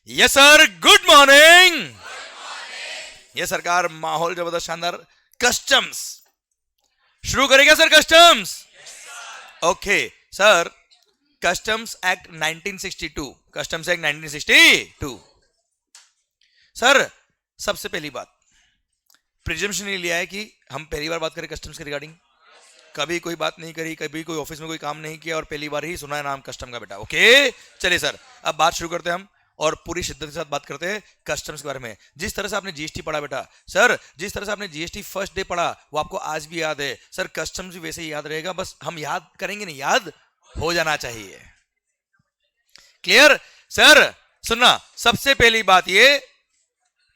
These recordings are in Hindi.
Yes sir, good morning. ये सरकार, माहौल जबरदस्त शानदार। कस्टम्स शुरू करेगा sir, customs. Okay sir, customs act 1962, customs act 1962। Sir सबसे पहली बात, प्रिजम्पशन ये लिया है कि हम पहली बार बात करें कस्टम्स के रिगार्डिंग। कभी कोई बात नहीं करी, कभी कोई ऑफिस में कोई काम नहीं किया और पहली बार ही सुना है नाम कस्टम का बेटा। ओके चलिए सर, अब बात शुरू करते हैं हम और पूरी शिद्दत के साथ बात करते हैं कस्टम्स के बारे में। जिस तरह से आपने जीएसटी पढ़ा बेटा, सर जिस तरह से आपने जीएसटी फर्स्ट डे पढ़ा वो आपको आज भी याद है सर। कस्टम्स भी वैसे ही याद रहेगा, बस हम याद करेंगे नहीं, याद हो जाना चाहिए। Clear sir? सुनना, सबसे पहली बात ये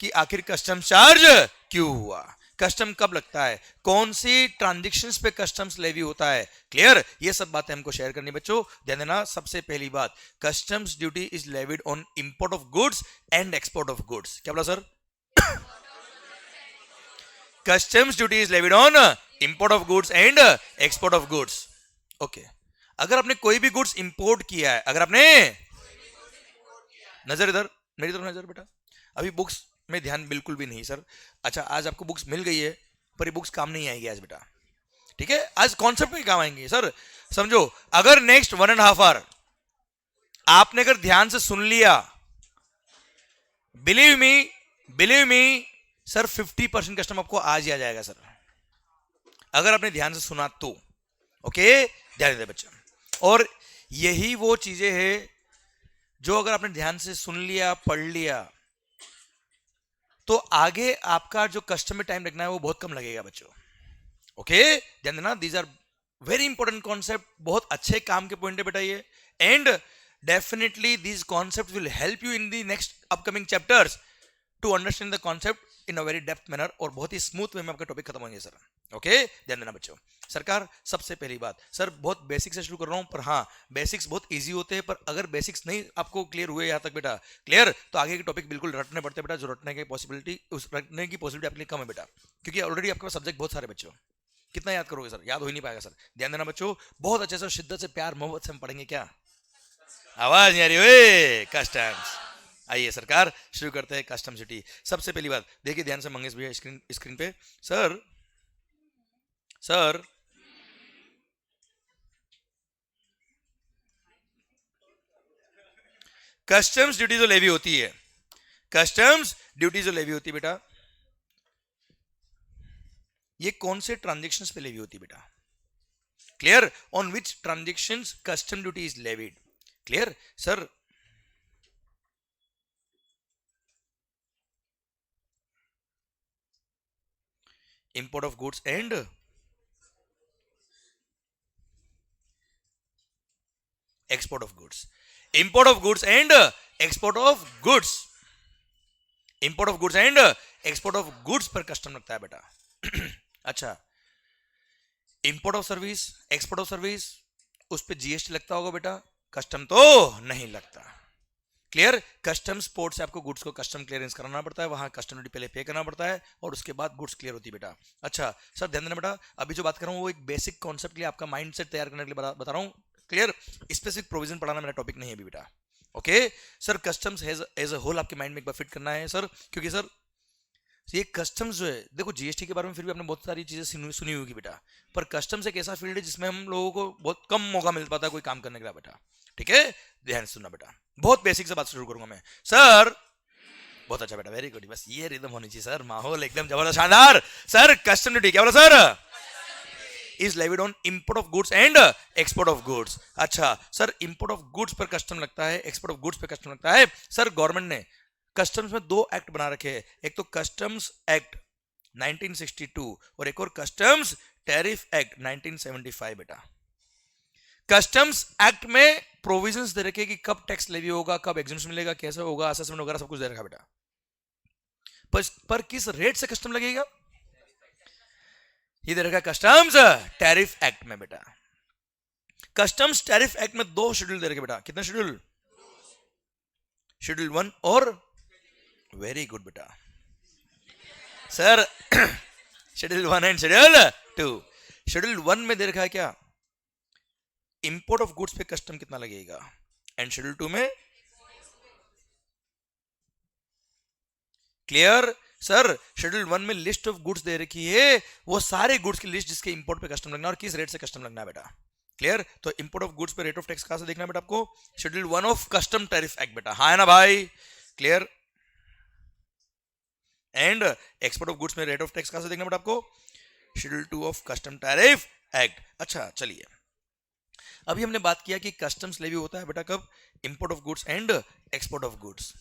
कि आखिर कस्टम चार्ज क्यों हुआ, कस्टम कब लगता है, कौन सी ट्रांजैक्शंस पे कस्टम्स लेवी होता है। क्लियर? ये सब बातें हमको शेयर करनी बच्चों, ध्यान देना। सबसे पहली बात, customs duty is levied on import of goods and export of goods. क्या बोला sir? Customs duty is levied on import of goods and export of goods. Okay, अगर आपने कोई भी गुड्स इंपोर्ट किया है, अगर आपने, नजर इधर, मेरी तरफ नजर बेटा, अभी बुक्स में ध्यान बिल्कुल भी नहीं सर। अच्छा, आज आपको बुक्स मिल गई है पर ये बुक्स काम नहीं आएगी आज बेटा, ठीक है? आज कॉन्सेप्ट में काम आएंगे सर। समझो, अगर नेक्स्ट 1.5 आवर आपने अगर ध्यान से सुन लिया, बिलीव मी सर, 50% कस्टम आपको आज ही आ जाएगा सर, अगर आपने ध्यान से सुना तो। ओके, ध्यान दे बच्चा। और यही वो चीजें हैं जो अगर आपने ध्यान से सुन लिया, पढ़ लिया, तो आगे आपका जो कस्टमर टाइम लगना है वो बहुत कम लगेगा बच्चों। ओके, ध्यान देना, these are very important concept, बहुत अच्छे काम के पॉइंट है बेटा ये। And definitely these concept will help you in the next upcoming chapters to understand the concept in a very depth manner, और बहुत ही स्मूथ वे में आपका टॉपिक खत्म होंगे सर। ओके, ध्यान देना बच्चों। सरकार, सबसे पहली बात सर, बहुत बेसिक से शुरू कर रहा हूं, पर हाँ बेसिक्स बहुत इजी होते हैं, पर अगर बेसिक्स नहीं आपको क्लियर हुए यहाँ तक बेटा, क्लियर, तो आगे के टॉपिक बिल्कुल रटने पड़ते हैं बेटा, जो रटने की पॉसिबिलिटी, उस रटने की पॉसिबिलिटी आपके लिए कम है बेटा, क्योंकि ऑलरेडी आपके पास सब्जेक्ट बहुत सारे बच्चों। कितना याद करोगे सर? याद हो ही नहीं पाएगा सर। ध्यान देना बच्चों, बहुत अच्छे से शिद्दत से प्यार मोहब्बत से हम पढ़ेंगे। क्या आवाज नहीं आ रही? ओए कस्टम्स, आइए सरकार शुरू करते हैं कस्टम ड्यूटी। सबसे पहली बात देखिए ध्यान से, मंगेश भैया स्क्रीन पे। सर कस्टम्स ड्यूटी जो लेवी होती है, कस्टम्स ड्यूटी जो लेवी होती है बेटा, ये कौन से ट्रांजेक्शन्स पे लेवी होती है बेटा? Clear? On which transactions custom duty is levied. Clear sir? Import of goods and export of goods, import of goods and export of goods, import of goods and export of goods पर कस्टम लगता है बेटा। अच्छा, import of service, export of service, उस पर जीएसटी लगता होगा बेटा, कस्टम तो नहीं लगता। क्लियर? कस्टम्स पोर्ट से आपको गुड्स को कस्टम क्लियरेंस कराना पड़ता है, वहां कस्टम ड्यूटी पहले पे करना पड़ता है और उसके बाद गुड्स क्लियर होती है बेटा। अच्छा सर, ध्यान देना बेटा, अभी जो बात कर रहा हूं वो एक बेसिक कॉन्सेप्ट के लिए, आपका माइंडसेट तैयार करने के लिए बता रहा हूं। क्लियर? स्पेसिफिक प्रोविजन पढ़ाना मेरा टॉपिक नहीं है अभी बेटा। Okay sir, customs as a whole आपके माइंड में एक बार फिट करना है सर, क्योंकि सर ये कस्टम्स जो है, देखो जीएसटी के बारे में फिर भी आपने बहुत सारी चीजें सुनी होगी बेटा, पर कस्टम्स एक ऐसा फील्ड है जिसमें हम लोगों को बहुत कम मौका मिल पाता है कोई काम करने के लिए बेटा। ठीक है, ध्यान से सुनना बेटा, बहुत बेसिक से बात शुरू करूंगा मैं सर। बहुत अच्छा बेटा, वेरी गुड, बस ये रिदम होनी चाहिए सर, माहौल एकदम जबरदस्त शानदार। सर कस्टम ड्यूटी क्या बोला sir? Is levied on import of goods and export of goods. अच्छा सर, इंपोर्ट ऑफ गुड्स पर कस्टम लगता है, एक्सपोर्ट ऑफ गुड्स पर कस्टम लगता है। सर गवर्नमेंट ने कस्टम्स में 2 एक्ट बना रखे हैं, एक तो कस्टम्स एक्ट 1962 और एक और कस्टम्स टैरिफ एक्ट 1975 बेटा। कस्टम्स एक्ट में प्रोविजंस दे रखे कि कब टैक्स लेवी होगा, कब एग्जेम्पशन मिलेगा, कैसे होगा, असेसमेंट वगैरह सब कुछ दे रखा बेटा। पर किस रेट से कस्टम लगेगा, ये दे रखा कस्टम्स टैरिफ एक्ट में बेटा। कस्टम्स टैरिफ एक्ट में 2 शेड्यूल दे रखे बेटा। कितने शेड्यूल? शेड्यूल 1 और, वेरी गुड बेटा sir, schedule 1 and schedule 2। Schedule 1 में दे रखा है क्या, इंपोर्ट ऑफ गुड्स पे कस्टम कितना लगेगा, एंड शेड्यूल 2 में क्लियर सर? शेड्यूल 1 में लिस्ट ऑफ गुड्स दे रखी है, वो सारे गुड्स की लिस्ट जिसके इंपोर्ट पे कस्टम लगना और किस रेट से कस्टम लगना है बेटा। क्लियर? तो इंपोर्ट ऑफ गुड्स पे रेट ऑफ टैक्स कहां से देखना है बेटा आपको? Schedule 1 of custom tariff act बेटा, हाँ है ना भाई? Clear? And export of goods में रेट ऑफ टैक्स कहां से देखना बेटा आपको? Schedule 2 of custom tariff act. अच्छा चलिए, अभी हमने बात किया कि कस्टम्स लेवी होता है बेटा कब? Import of goods and export of goods.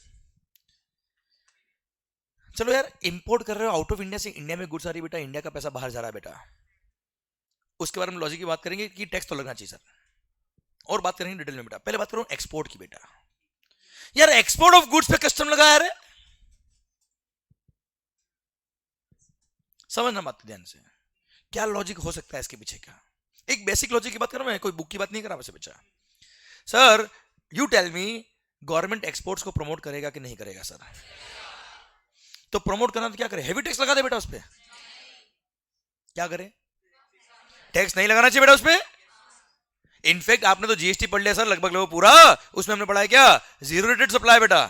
चलो यार, इंपोर्ट कर रहे हो आउट ऑफ इंडिया से, इंडिया में गुड्स आ रही बेटा, इंडिया का पैसा बाहर जा रहा है बेटा, उसके बारे में लॉजिक की बात करेंगे कि टैक्स तो लगना चाहिए सर, और बात करेंगे डिटेल में बेटा। पहले बात करो एक्सपोर्ट की बेटा। यार एक्सपोर्ट ऑफ गुड्स पे कस्टम लगा है, समझना बात ध्यान से, क्या लॉजिक हो सकता है इसके पीछे का? एक बेसिक लॉजिक की बात कर रहा हूं मैं, कोई बुक की बात नहीं कर रहा वैसे बच्चा। Sir you tell me, government exports को प्रमोट करेगा कि नहीं करेगा सर? तो प्रमोट करना तो क्या करे? हेवी टैक्स लगा दे बेटा उस पर। क्या करे? टैक्स नहीं लगाना चाहिए बेटा उस पर। इनफैक्ट आपने तो जीएसटी पढ़ लिया सर लगभग लगभग पूरा, उसमें हमने पढ़ा है क्या? जीरो रेटेड सप्लाई बेटा,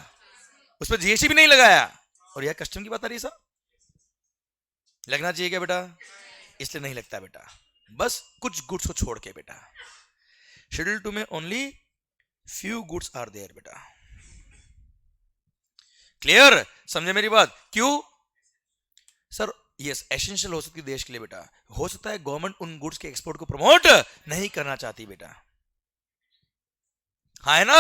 उस पर जीएसटी भी नहीं लगाया, और यह कस्टम की बात आ रही है सर। लगना चाहिए क्या बेटा? इसलिए नहीं लगता बेटा, बस कुछ गुड्स को छोड़ के बेटा। शेड्यूल 2 में only few goods are there बेटा। क्लियर? समझे मेरी बात? क्यों सर? यस, एसेंशियल हो सकती है देश के लिए बेटा, हो सकता है गवर्नमेंट उन गुड्स के एक्सपोर्ट को प्रमोट नहीं करना चाहती बेटा, हाँ है ना?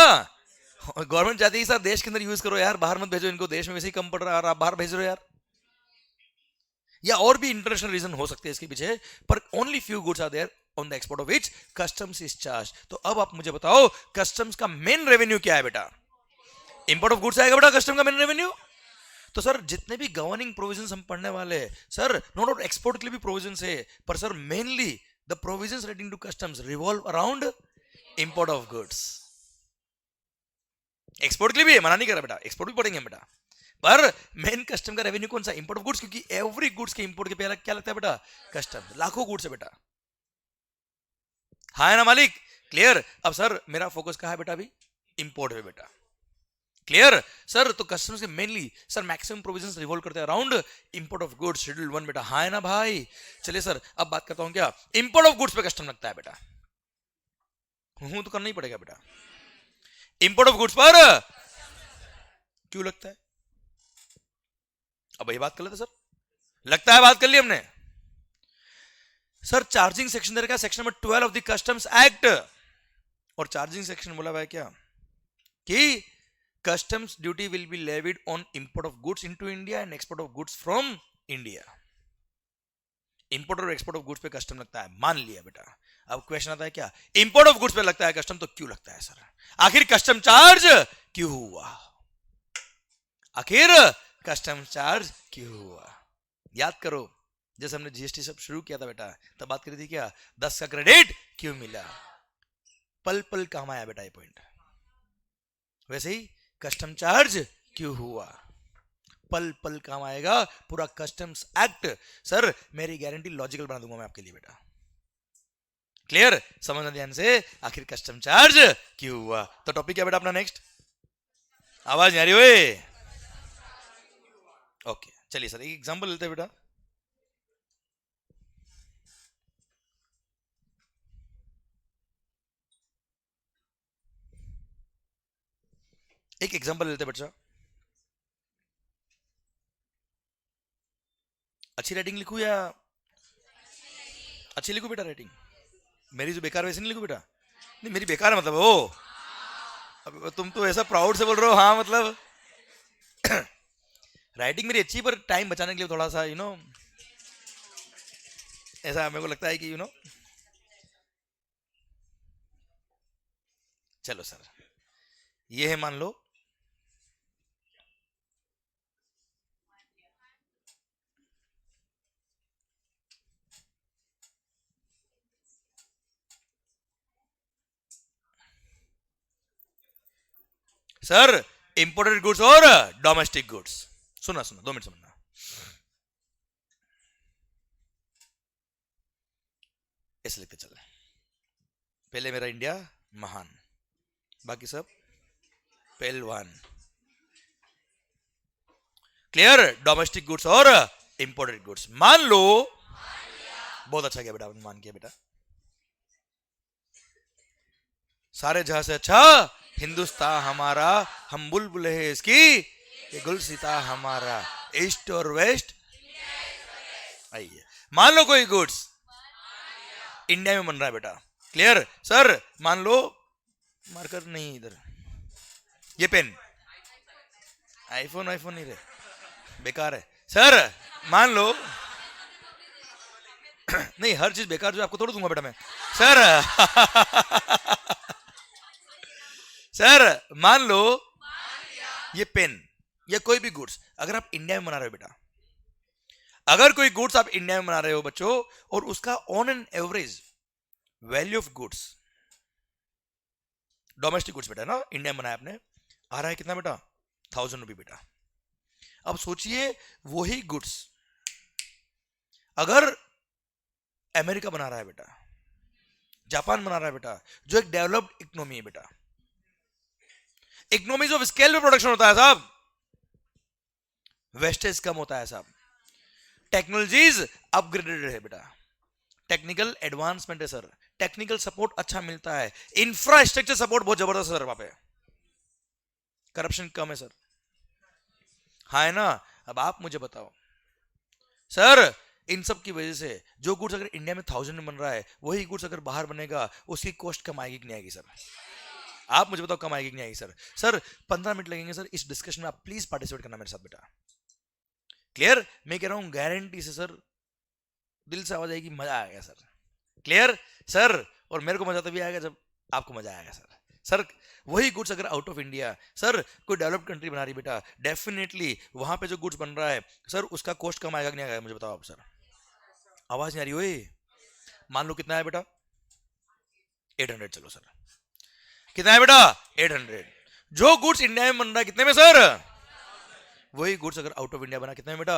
गवर्नमेंट चाहती है सर देश के अंदर यूज करो यार, बाहर मत भेजो इनको, देश में वैसे ही कम पड़ रहा है और आप बाहर भेज रहे हो यार, या और भी इंटरनेशनल रीजन हो सकते हैं इसके पीछे, पर only few goods are there on the export of which customs is charge. तो अब आप मुझे बताओ कस्टम्स का मेन रेवेन्यू क्या है बेटा? इंपोर्ट ऑफ गुड्स आएगा बेटा कस्टम का मेन रेवेन्यू। तो सर जितने भी गवर्निंग प्रोविजंस हम पढ़ने वाले हैं सर, नो डाउट एक्सपोर्ट के लिए भी प्रोविजंस है, पर sir mainly the provisions relating to customs revolve around import of goods. Export के लिए भी है, मना नहीं कर रहा बेटा, एक्सपोर्ट भी पढ़ेंगे बेटा, पर मेन कस्टम का रेवेन्यू कौन सा? इंपोर्ट ऑफ गुड्स, क्योंकि एवरी गुड्स के इंपोर्ट के पहले क्या लगता है बेटा? कस्टम। लाखों गुड्स है बेटा, हाँ है ना मालिक? क्लियर? अब सर मेरा फोकस कहाँ है बेटा? अभी इंपोर्ट है बेटा। Clear sir? तो कस्टम्स के mainly sir maximum provisions revolve करते हैं around import of goods, schedule 1 बेटा, हाँ है ना भाई? चलिए सर अब बात करता हूं क्या इंपोर्ट ऑफ गुड्स पे कस्टम लगता है बेटा। हूं तो करना ही पड़ेगा बेटा। इंपोर्ट ऑफ गुड्स पर क्यों लगता है? अब ये बात कर लेते सर, लगता है बात कर ली हमने सर। चार्जिंग सेक्शन दे रखा है, section number 12 of the customs act, और चार्जिंग सेक्शन बोला हुआ है क्या कि customs duty will be levied on import of goods into India and export of goods from India. Import और एक्सपोर्ट ऑफ गुड्स पे कस्टम लगता है, मान लिया बेटा। अब क्वेश्चन आता है क्या इंपोर्ट ऑफ गुड्स पे लगता है कस्टम, तो क्यों लगता है सर? आखिर कस्टम चार्ज क्यों हुआ? आखिर कस्टम चार्ज क्यों हुआ? याद करो जैसे हमने जीएसटी सब शुरू किया था बेटा, तब बात करी थी क्या 10 का क्रेडिट क्यों मिला? पल पल काम आया बेटा ये पॉइंट। वैसे ही कस्टम चार्ज क्यों हुआ, पल पल काम आएगा पूरा कस्टम्स एक्ट। सर मेरी गारंटी लॉजिकल बना दूंगा मैं आपके लिए बेटा। क्लियर? समझना ध्यान से, आखिर कस्टम चार्ज क्यों हुआ। तो टॉपिक क्या बेटा अपना नेक्स्ट? आवाज नहीं आ रही हुए? ओके चलिए सर एक एग्जांपल लेते हैं बेटा। एक एग्जांपल लेते हैं बच्चा। अच्छी राइटिंग लिखूं या अच्छी लिखूं बेटा राइटिंग? मेरी जो बेकार वैसे नहीं लिखूं बेटा? नहीं मेरी बेकार है मतलब ओ, अब तुम तो ऐसा प्राउड से बोल रहे हो, हाँ मतलब राइटिंग मेरी अच्छी, पर टाइम बचाने के लिए थोड़ा सा ऐसा मेरे को लगता है कि चलो सर ये है मान लो सर इंपोर्टेड गुड्स और डोमेस्टिक गुड्स। सुना 2 मिनट समझना। ऐसे लिखते चल, पहले मेरा इंडिया महान, बाकी सब पहलवान। क्लियर, डोमेस्टिक गुड्स और इंपोर्टेड गुड्स। मान लो, बहुत अच्छा किया बेटा, आपने मान किया बेटा। सारे जहां से अच्छा हिंदुस्तान हमारा, हम बुलबुल है इसकी, ये गुलसिता हमारा, ईस्ट और वेस्ट। आइए, मान लो कोई गुड्स इंडिया में बन रहा है बेटा, क्लियर सर। मान लो, मार्कर नहीं इधर, ये पेन, आईफोन नहीं रे, बेकार है सर। मान लो नहीं, हर चीज बेकार जो आपको तोड़ दूंगा बेटा मैं सर। सर मान लो ये पेन या कोई भी गुड्स अगर आप इंडिया में बना रहे हो बेटा, अगर कोई गुड्स आप इंडिया में बना रहे हो बच्चों, और उसका on an average value of goods, domestic goods बेटा ना, इंडिया में बनाया आपने, आ रहा है कितना बेटा, 1000 रुपये बेटा। अब सोचिए वही गुड्स अगर अमेरिका बना रहा है बेटा, जापान बना रहा है बेटा, जो एक डेवलप्ड इकोनॉमी है बेटा, इकोनॉमीज ऑफ स्केल में प्रोडक्शन होता है साहब, वेस्टेज कम होता है साहब, टेक्नोलॉजीज अपग्रेडेड है बेटा, टेक्निकल एडवांसमेंट है सर, टेक्निकल सपोर्ट अच्छा मिलता है, इंफ्रास्ट्रक्चर सपोर्ट बहुत जबरदस्त है सर, वहां पे करप्शन कम है सर, हाँ है ना। अब आप मुझे बताओ सर, इन सब की वजह से जो गुड्स अगर इंडिया में 1000 में बन रहा है, वही गुड्स अगर बाहर बनेगा उसकी कॉस्ट कम आएगी कि नहीं आएगी सर? आप मुझे बताओ कम आएगी कि नहीं आएगी सर? सर 15 मिनट लगेंगे सर इस डिस्कशन में, आप प्लीज पार्टिसिपेट करना मेरे साथ बेटा, क्लियर। मैं कह रहा हूं गारंटी से सर, दिल से आवाज आएगी, मजा आएगा सर, क्लियर सर। और मेरे को मजा तभी आएगा जब आपको मजा आएगा सर। सर वही गुड्स अगर आउट ऑफ इंडिया, सर कोई डेवलप्ड कंट्री बना रही बेटा, डेफिनेटली वहां पे जो गुड्स बन रहा है सर उसका कॉस्ट कम आएगा कि नहीं आएगा, मुझे बताओ आप सर। आवाज नहीं आ रही हुई? मान लो कितना है बेटा, 800, चलो सर कितना है बेटा, 800। जो गुड्स इंडिया में बन रहा है कितने में सर, वही गुड्स अगर आउट ऑफ इंडिया बना कितने में बेटा?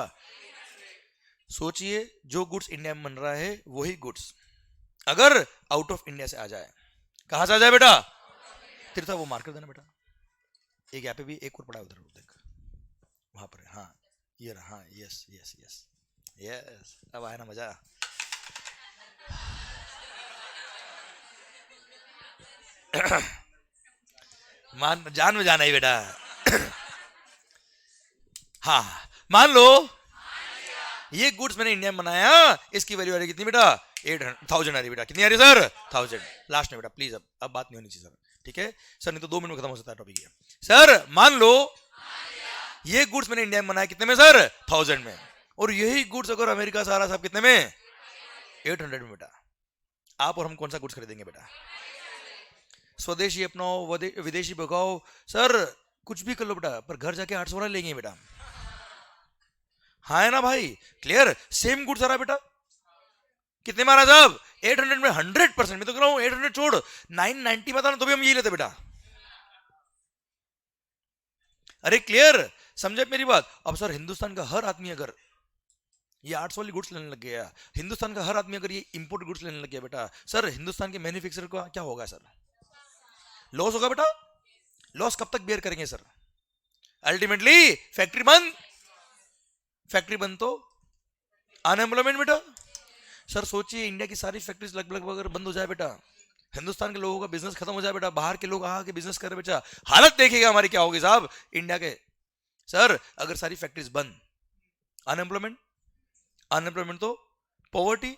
सोचिए जो गुड्स इंडिया में बन रहा है वही गुड्स अगर आउट ऑफ इंडिया से आ जाए, कहां से आ जाए बेटा? तीर्था वो मार्कर देना बेटा, एक यहाँ पे भी एक और पड़ा उधर देख, वहां पर, हाँ ये रहा, हाँ यस यस यस यस, अब आया ना मजा। मान जान में जाना ही बेटा। हाँ मान लो ये गुड्स मैंने इंडिया में बनाया, इसकी वैल्यू आ रही कितनी बेटा? 800,000 आ रही बेटा, कितनी आ रही सर? 1000 लास्ट में बेटा, प्लीज अब बात नहीं होनी चाहिए सर, ठीक है सर, नहीं तो 2 मिनट में खत्म हो सकता है टॉपिक ये। सर मान लो ये गुड्स मैंने इंडिया में बनाया कितने में सर? 1000 में, और यही गुड्स अगर अमेरिका से आ रहा साहब कितने में? 800 में बेटा। आप और हम कौन सा गुड्स खरीदेंगे बेटा? स्वदेशी अपनाओ विदेशी भगाओ, सर कुछ भी कर लो बेटा, पर घर जाके 800 वाला लेंगे बेटा, हाँ है ना भाई, क्लियर। सेम गुड्स आ रहा बेटा, कितने मारा साहब? 800 में, 100%। मैं तो कह रहा हूं 800 छोड़ 990 में था ना, तो भी हम यही लेते बेटा। अरे क्लियर, समझे मेरी बात? अब सर हिंदुस्तान का हर आदमी अगर ये 800 वाली गुड्स लेने लग गया, हिंदुस्तान का हर आदमी अगर ये इंपोर्ट गुड्स लेने लग गया बेटा, सर हिंदुस्तान के मैन्युफैक्चरर को क्या होगा सर? लॉस होगा बेटा। लॉस कब तक बेयर करेंगे सर? अल्टीमेटली फैक्ट्री बंद, फैक्ट्री बंद तो अनएम्प्लॉयमेंट बेटा। सर सोचिए इंडिया की सारी फैक्ट्रीज लगभग अगर बंद हो जाए बेटा, हिंदुस्तान के लोगों का बिजनेस खत्म हो जाए बेटा, बाहर के लोग आके बिजनेस कर रहे बेटा, हालत देखिएगा हमारी क्या होगी साहब इंडिया के। सर अगर सारी फैक्ट्रीज बंद, अनएम्प्लॉयमेंट, अनएम्प्लॉयमेंट तो पॉवर्टी,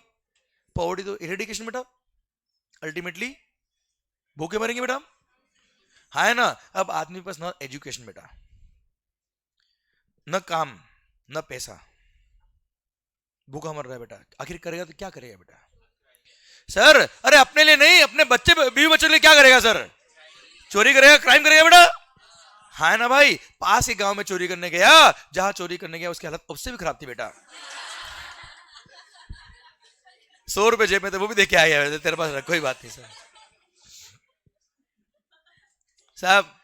पॉवर्टी तो इरेडिकेशन बेटा, अल्टीमेटली भूखे मरेंगे बेटा, हाँ है ना। अब आदमी के पास ना एजुकेशन बेटा, न काम, न पैसा, भूखा मर रहा है बेटा, आखिर करेगा तो क्या करेगा बेटा? सर अरे अपने लिए नहीं, अपने बच्चे बीवी बच्चों के लिए क्या करेगा सर? चोरी करेगा, क्राइम करेगा बेटा, हाँ है ना भाई। पास के गांव में चोरी करने गया, जहां चोरी करने गया उसकी हालत उससे भी खराब थी बेटा, 100 रुपए जेब में थे, वो भी देख के आ गया, तेरे पास कोई बात नहीं सर साहब।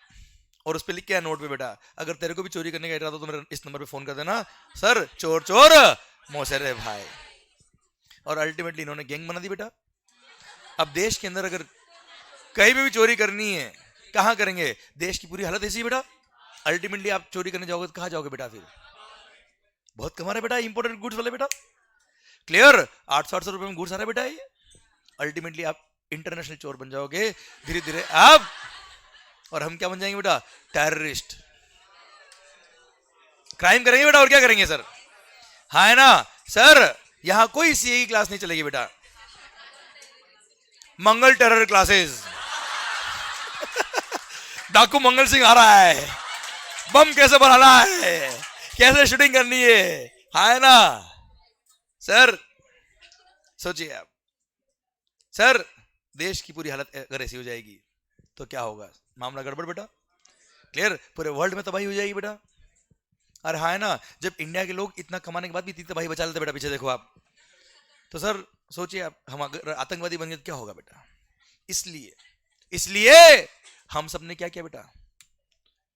और उस पे लिख के आया नोट पे बेटा, अगर तेरे को भी चोरी करने का इरादा तो मेरे इस नंबर पे फोन कर देना सर, चोर चोर मोसेरे भाई। और अल्टीमेटली इन्होंने गैंग बना दी बेटा। अब देश के अंदर अगर कहीं भी चोरी करनी है, कहां करेंगे? देश की पूरी हालत ऐसी है बेटा। अल्टीमेटली आप चोरी करने जाओगे तो कहां जाओगे बेटा? फिर बहुत कमा रहे बेटा इंपोर्टेड गुड्स वाले बेटा। क्लियर? 800 रुपए में गुड्स आ रहा है बेटा ये। अल्टीमेटली आप इंटरनेशनल चोर बन जाओगे धीरे धीरे आप, और हम क्या बन जाएंगे बेटा? टेररिस्ट। क्राइम करेंगे बेटा, और क्या करेंगे सर? हाँ है ना सर? यहां कोई सीए की क्लास नहीं चलेगी बेटा, मंगल टेरर क्लासेस। डाकू मंगल सिंह आ रहा है, बम कैसे बनाना है, कैसे शूटिंग करनी है, है ना सर? सोचिए आप सर, देश की पूरी हालत अगर ऐसी हो जाएगी तो क्या होगा? मामला गड़बड़ बेटा। क्लियर? पूरे वर्ल्ड में तबाही हो जाएगी बेटा। अरे हाँ है ना, जब इंडिया के लोग इतना कमाने के बाद भी इतनी तबाही बचा लेते बेटा, पीछे देखो आप। तो सर सोचिए आप, हम अगर आतंकवादी बन गए तो क्या होगा बेटा? इसलिए हम सब ने क्या किया बेटा?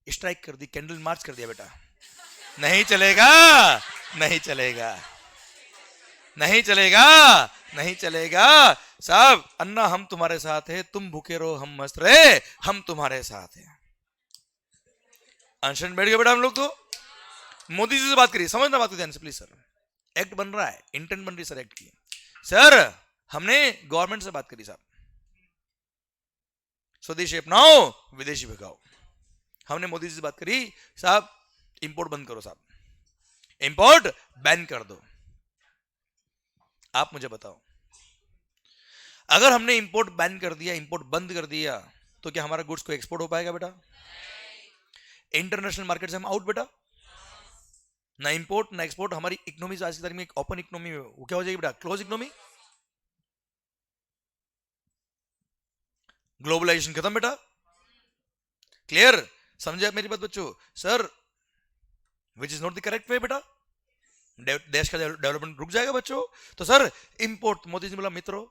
स्ट्राइक कर दी, कैंडल मार्च कर दिया बेटा। नहीं चलेगा, नहीं चलेगा, नहीं चलेगा, नहीं चलेगा साहब। अन्ना हम तुम्हारे साथ है, तुम भूखे रहो हम मस्त रहे, हम तुम्हारे साथ हैं। अनशन बैठ गए बेटा हम लोग। तो मोदी जी से बात करिए, समझना बात को ध्यान से प्लीज सर। एक्ट बन रहा है, इंटेंट बन रही सर एक्ट की। सर हमने गवर्नमेंट से बात करी साहब, स्वदेशी अपनाओ विदेशी भगाओ। हमने मोदी जी से बात करी साहब, इंपोर्ट बंद करो साहब, इंपोर्ट बैन कर दो। आप मुझे बताओ, अगर हमने इंपोर्ट बैन कर दिया, इंपोर्ट बंद कर दिया, तो क्या हमारा गुड्स को एक्सपोर्ट हो पाएगा बेटा? इंटरनेशनल मार्केट से हम आउट बेटा। ना इंपोर्ट ना एक्सपोर्ट। हमारी इकोनॉमी आज की तारीख में एक ओपन इकोनॉमी में वो क्या हो जाएगी बेटा? Close economy. ग्लोबलाइजेशन खत्म बेटा। क्लियर? समझे आप मेरी बात बच्चों? Sir which is not the correct way बेटा, देश का डेवलपमेंट रुक जाएगा बच्चों। तो सर इंपोर्ट, मोदी जी बोला मित्रों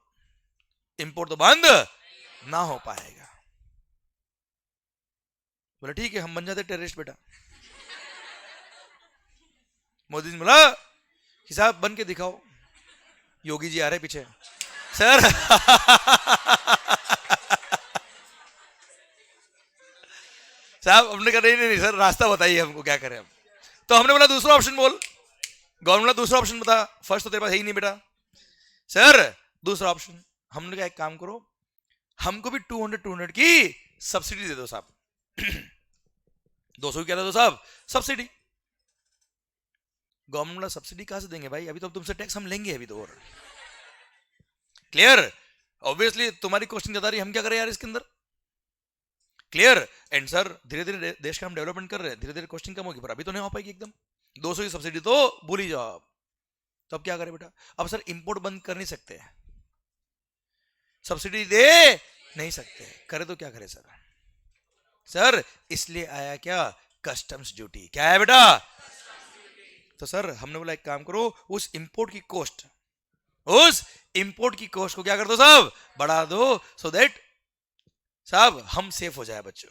इंपोर्ट तो बंद ना हो पाएगा। बोला ठीक है, हम बन जाते टेररिस्ट बेटा। मोदी जी बोला कि साहब बन के दिखाओ, योगी जी आ रहे पीछे सर। साहब हमने कहा नहीं सर, रास्ता बताइए हमको, क्या करें हम। तो हमने बोला दूसरा ऑप्शन बोल। गवर्नमेंट बोला दूसरा ऑप्शन बता, फर्स्ट तो तेरे पास है ही नहीं बेटा। सर दूसरा ऑप्शन, हमने कहा एक काम करो, हमको भी 200 की सब्सिडी दे दो साहब। 200 क्या दे दो साहब? सब्सिडी। गवर्नमेंट वाला सब्सिडी कहां से देंगे भाई? अभी तो तुमसे टैक्स हम लेंगे अभी तो। और क्लियर? ऑब्वियसली तुम्हारी क्वेश्चन ज्यादा रही, हम क्या करें यार इसके अंदर? क्लियर? एंड सर धीरे धीरे देश का हम डेवलपमेंट कर रहे हैं, धीरे धीरे क्वेश्चन कम होगी, पर अभी तो नहीं हो पाएगी एकदम। 200 की सब्सिडी तो भूल ही जाओ आप। तो अब क्या करें बेटा? अब सर इंपोर्ट बंद कर नहीं सकते, सब्सिडी दे नहीं सकते, करे तो क्या करे सर? सर इसलिए आया क्या? Customs duty. क्या है बेटा? तो सर हमने बोला एक काम करो, उस इंपोर्ट की कॉस्ट को क्या कर दो साहब? बढ़ा दो, सो दैट साहब हम सेफ हो जाए बच्चों।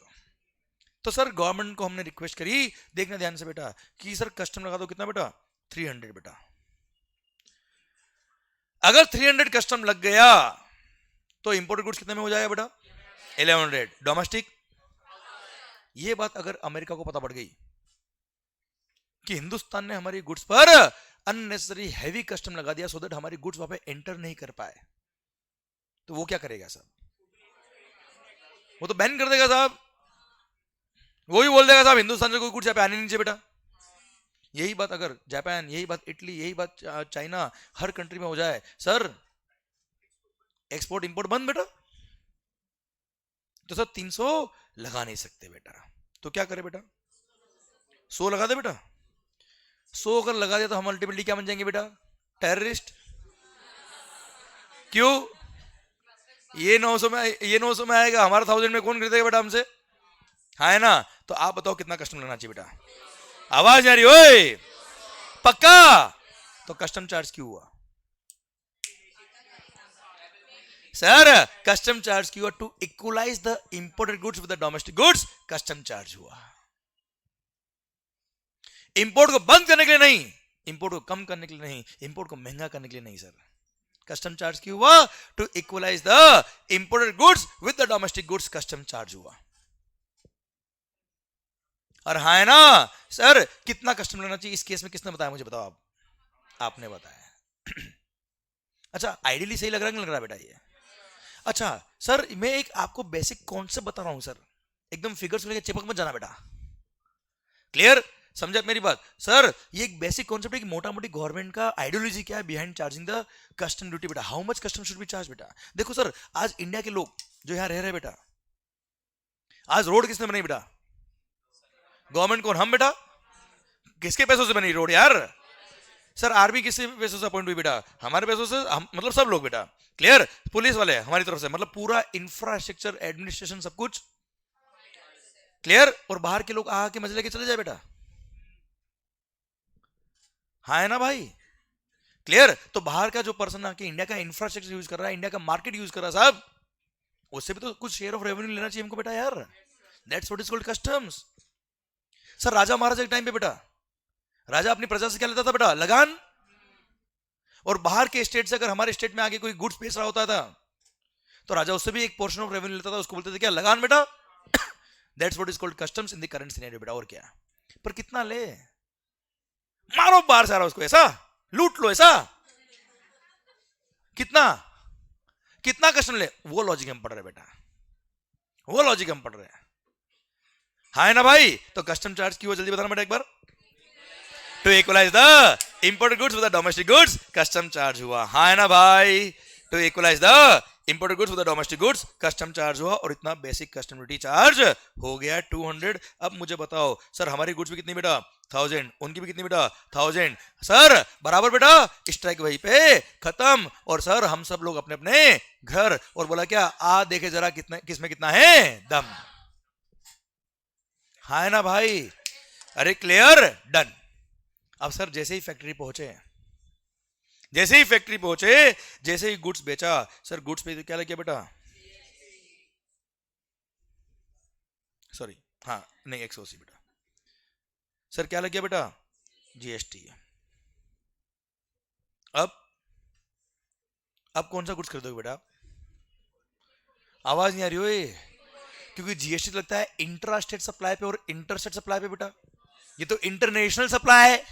तो सर गवर्नमेंट को हमने रिक्वेस्ट करी, देखना ध्यान से बेटा, कि सर कस्टम लगा दो कितना बेटा? 300 बेटा। अगर 300 कस्टम लग गया तो इंपोर्टेड गुड्स कितने में हो जाएगा बेटा? 1100। डोमेस्टिक। ये बात अगर अमेरिका को पता पड़ गई कि हिंदुस्तान ने हमारी गुड्स पर अननेसेसरी हैवी कस्टम लगा दिया, सो दैट हमारी गुड्स वहां पे एंटर नहीं कर पाए, तो वो क्या करेगा साहब? वो तो बैन कर देगा साहब। वो ही बोल देगा साहब हिंदुस्तान से कोई गुड्स यहाँ पे आने नहीं चाहिए बेटा। यही बात अगर जापान, यही बात इटली, यही बात चाइना, हर कंट्री में हो जाए, सर एक्सपोर्ट इंपोर्ट बंद बेटा। तो सर 300 लगा नहीं सकते बेटा, तो क्या करे बेटा? 100 लगा दे बेटा। 100 अगर लगा दिया तो हम अल्टीमेटली क्या बन जाएंगे बेटा? टेररिस्ट। क्यों? ये 900 में आएगा, हमारा 1000 में कौन खरीदेगा बेटा हमसे? हाँ है ना? तो आप बताओ कितना कस्टम लगना चाहिए बेटा? आवाज आ रही? ओए पक्का? तो कस्टम चार्ज क्यों हुआ सर? कस्टम चार्ज क्यों हुआ? To equalise the imported goods with the domestic goods, custom charge हुआ। इंपोर्ट को बंद करने के लिए नहीं, इंपोर्ट को कम करने के लिए नहीं, इंपोर्ट को महंगा करने के लिए नहीं सर। कस्टम चार्ज क्यों हुआ? To equalise the imported goods with the domestic goods, custom charge हुआ। और हाँ है ना सर, कितना कस्टम लेना चाहिए इस केस में किसने बताया मुझे बताओ आप, आपने बताया। अच्छा आइडियली सही लग रहा है नहीं लग रहा बेटा ये? अच्छा सर मैं एक आपको बेसिक कॉन्सेप्ट बता रहा हूं सर, एकदम फिगर्स लेके चिपक मत जाना बेटा, क्लियर? समझा मेरी बात सर? ये एक बेसिक कॉन्सेप्ट है कि मोटा मोटी गवर्नमेंट का आइडियोलॉजी क्या है behind charging the custom duty बेटा, how much custom should be charge बेटा। देखो सर आज इंडिया के लोग जो यहाँ रह रहे बेटा, आज रोड किसने बनाई बेटा? गवर्नमेंट कौन? हम बेटा। किसके पैसों से बनी रोड यार? सर आर्मी किसके पैसों से अपॉइंट हुई बेटा? हमारे पैसों से, हम मतलब सब लोग बेटा, क्लियर? पुलिस वाले हमारी तरफ से, मतलब पूरा इंफ्रास्ट्रक्चर एडमिनिस्ट्रेशन सब कुछ क्लियर। और बाहर के लोग आके मजे लेके चले जाए बेटा, हाँ है ना भाई? क्लियर? तो बाहर का जो पर्सन आके इंडिया का इंफ्रास्ट्रक्चर यूज कर रहा है, इंडिया का मार्केट यूज कर रहा है साहब, उससे भी तो कुछ शेयर ऑफ रेवेन्यू लेना चाहिए हमको बेटा यार। That's what is called customs. Sir राजा महाराजा के टाइम पे बेटा, राजा अपनी प्रजा से क्या लेता था बेटा? लगान। और बाहर के स्टेट से अगर हमारे स्टेट में आगे कोई गुड्स बेच रहा होता था तो राजा उससे भी एक पोर्शन ऑफ रेवेन्यू लेता था, उसको बोलते थे क्या? लगान बेटा। That's what is called customs in the current scenario बेटा। और क्या? पर कितना ले? मारो बाहर से आ रहा उसको, ऐसा लूट लो, ऐसा कितना कितना कस्टम ले, वो लॉजिक हम पढ़ रहे बेटा, वो लॉजिक हम पढ़ रहे हैं, हाँ है ना भाई? तो कस्टम चार्ज क्यों जल्दी बताना बेटा एक बार। To equalise the imported goods with the domestic goods custom charge हुआ, हाँ है ना भाई? To equalise the imported goods with the domestic goods custom charge हुआ, और इतना बेसिक कस्टम ड्यूटी चार्ज हो गया 200। अब मुझे बताओ सर हमारी गुड्स भी कितनी बेटा? 1000, उनकी भी कितनी बेटा? 1000। सर बराबर बेटा, स्ट्राइक वहीं पे खत्म। और सर हम सब लोग अपने अपने घर, और बोला क्या? आ देखे जरा कितना, किसमें कितना है दम, हाँ है ना भाई? अरे क्लियर, डन। अब सर जैसे ही फैक्ट्री पहुंचे, जैसे ही फैक्ट्री पहुंचे, जैसे ही गुड्स बेचा, सर गुड्स पे क्या लग गया बेटा? सॉरी, हाँ नहीं एक्सओसी बेटा। सर क्या लग गया बेटा? जीएसटी। अब कौन सा गुड्स खरीदोगे बेटा? आवाज नहीं आ रही हो ये? क्योंकि जीएसटी लगता है इंट्रा स्टेट सप्लाई पे और इंटर स्टेट सप्लाई पे बेटा, ये तो इंटरनेशनल सप्लाई है,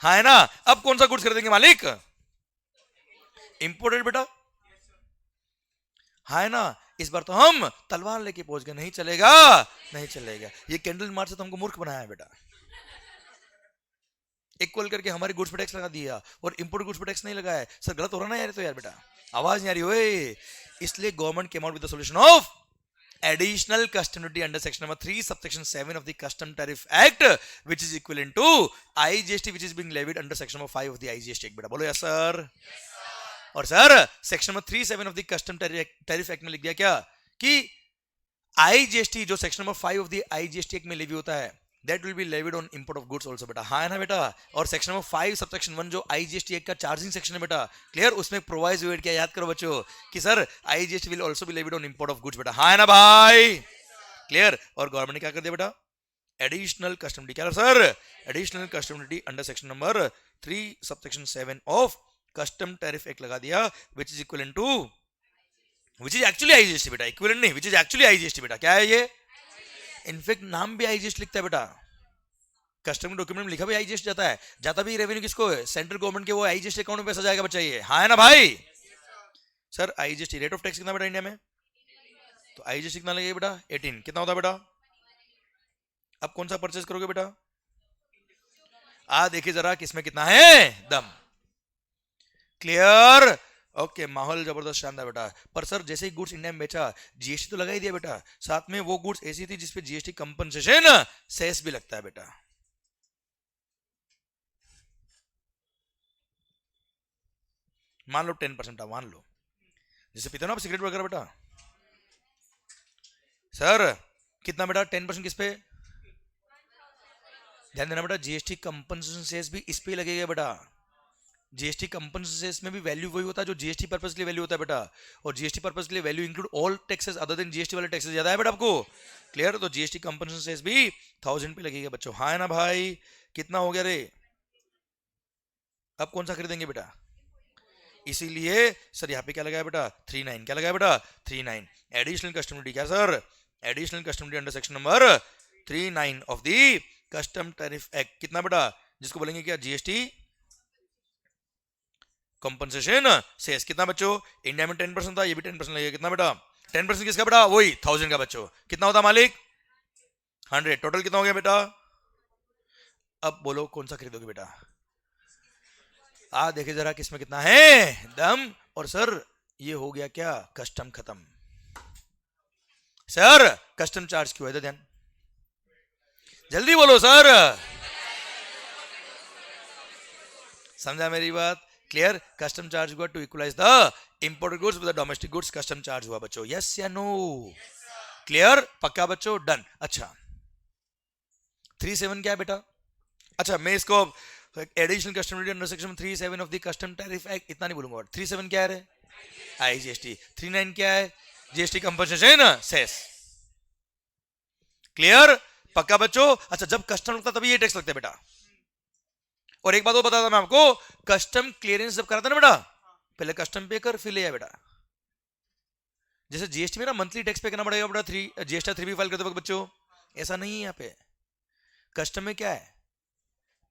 हाँ है ना? अब कौन सा गुड्स खरीदेंगे मालिक? इंपोर्टेड बेटा, हाँ है ना? इस बार तो हम तलवार लेके पहुंच गए, नहीं चलेगा, नहीं चलेगा। ये कैंडल मार्च से तो हमको मूर्ख बनाया है बेटा, इक्वल करके हमारे गुड्स पे टैक्स लगा दिया और इंपोर्ट गुड्स पे टैक्स नहीं लगाया। सर गलत हो रहा ना यार? तो यार बेटा आवाज नहीं आ रही हो? इसलिए government came out with the solution of additional custom duty under section number 3 subsection 7 of the custom tariff act which is equivalent to IGST which is being levied under section number 5 of the IGST act बेटा बोलो यस सर। और sir section number 37 of the custom tariff act में लिख दिया क्या कि IGST जो section number 5 of the IGST act में लेवी होता है that will be levied on import of goods also बेटा, हाँ है ना बेटा? और सेक्शन नंबर 5 सबसेक्शन 1 जो IGST एक्ट का चार्जिंग सेक्शन है बेटा, क्लियर? उसमें प्रोवाइज वेट क्या याद करो बच्चों कि sir IGST will also be levied on import of goods बेटा, हाँ है ना भाई? क्लियर? और गवर्नमेंट ने क्या कर दिया बेटा? एडिशनल कस्टम ड्यूटी, क्या sir? Additional custom duty under section number 3 subsection 7 of custom tariff act लगा दिया which is equivalent to, which is actually IGST बेटा, इक्विवेलेंट नहीं, विच इज एक्चुअली IGST बेटा। क्या है ये? इनफैक्ट नाम भी IGST लिखता है बेटा, कस्टम डॉक्यूमेंट में लिखा भी IGST जाता है, जाता भी रेवेन्यू किसको है? सेंट्रल गवर्नमेंट के वो IGST अकाउंट में पैसा जाएगा बच्चा, ये हाँ है ना भाई? Sir IGST rate of tax कितना बेटा इंडिया में? तो IGST कितना लगेगा बेटा? 18। कितना होता बेटा? अब कौन सा परचेज करोगे बेटा? देखिए जरा किसमें कितना है दम, क्लियर? ओके माहौल जबरदस्त शानदार बेटा। पर सर जैसे ही गुड्स इंडिया में बेचा GST तो लगा ही दिया बेटा, साथ में वो गुड्स ऐसी थी जिसपे GST कंपनसेशन सेस भी लगता है बेटा। मान लो 10% मान लो, जैसे पीते हो ना आप सिगरेट वगैरह बेटा, सर कितना बेटा 10% किस पे? ध्यान देना बेटा, GST कंपनसेशन सेस भी इस पे लगेगा बेटा। GST कंपनसेशन में भी वैल्यू वही होता है जो GST पर्पस के लिए वैल्यू होता है बेटा, और GST पर्पस के लिए value include all taxes other than GST वाले टैक्सेस, ज्यादा है बेटा आपको, क्लियर? तो GST कंपनसेशन सेस भी 1000 पे लगेगा बच्चों, हाँ है ना भाई? कितना हो गया रे? अब कौन सा खरीदेंगे बेटा? इसीलिए सर यहाँ पे क्या लगाया बेटा? 39। क्या लगाया बेटा? 39 एडिशनल कस्टम ड्यूटी, क्या sir? Additional custom duty under section number 39 of the custom tariff act. कितना बेटा, जिसको बोलेंगे क्या, जीएसटी कंपनसेशन सेस। कितना बच्चों, इंडिया में 10% था, ये भी 10% लगेगा। कितना बेटा, 10% किसका बेटा, वही 1000 का बच्चों। कितना होता मालिक, 100। टोटल कितना हो गया बेटा। अब बोलो कौन सा खरीदोगे बेटा, देखे जरा किसमें कितना है दम। और सर ये हो गया क्या, कस्टम खत्म। सर कस्टम चार्ज क्यों है, तो ध्यान, जल्दी बोलो सर, समझा मेरी बात, क्लियर। कस्टम चार्ज हुआ to equalise the imported goods with the domestic goods, custom charge हुआ बच्चों, यस या नो, क्लियर, पक्का बच्चों, डन। अच्छा 37 क्या है बेटा, अच्छा मैं इसको additional custom duty under section 37 of the custom tariff act इतना नहीं बोलूंगा। 37 क्या है, आईजीएसटी। 39 क्या है, जीएसटी कंपनसेशन सेस, क्लियर, पक्का बच्चों। अच्छा जब कस्टम लगता तभी ये टैक्स लगता है बेटा। और एक बात वो बताता मैं आपको, कस्टम क्लियरेंस जब कराता ना बेटा, पहले कस्टम पे कर फिर ले आ बेटा। जैसे जीएसटी में ना मंथली टैक्स पे करना पड़ेगा बेटा, जीएसटी 3 भी फाइल करते वक्त बच्चों, ऐसा नहीं है यहाँ पे। कस्टम में क्या है,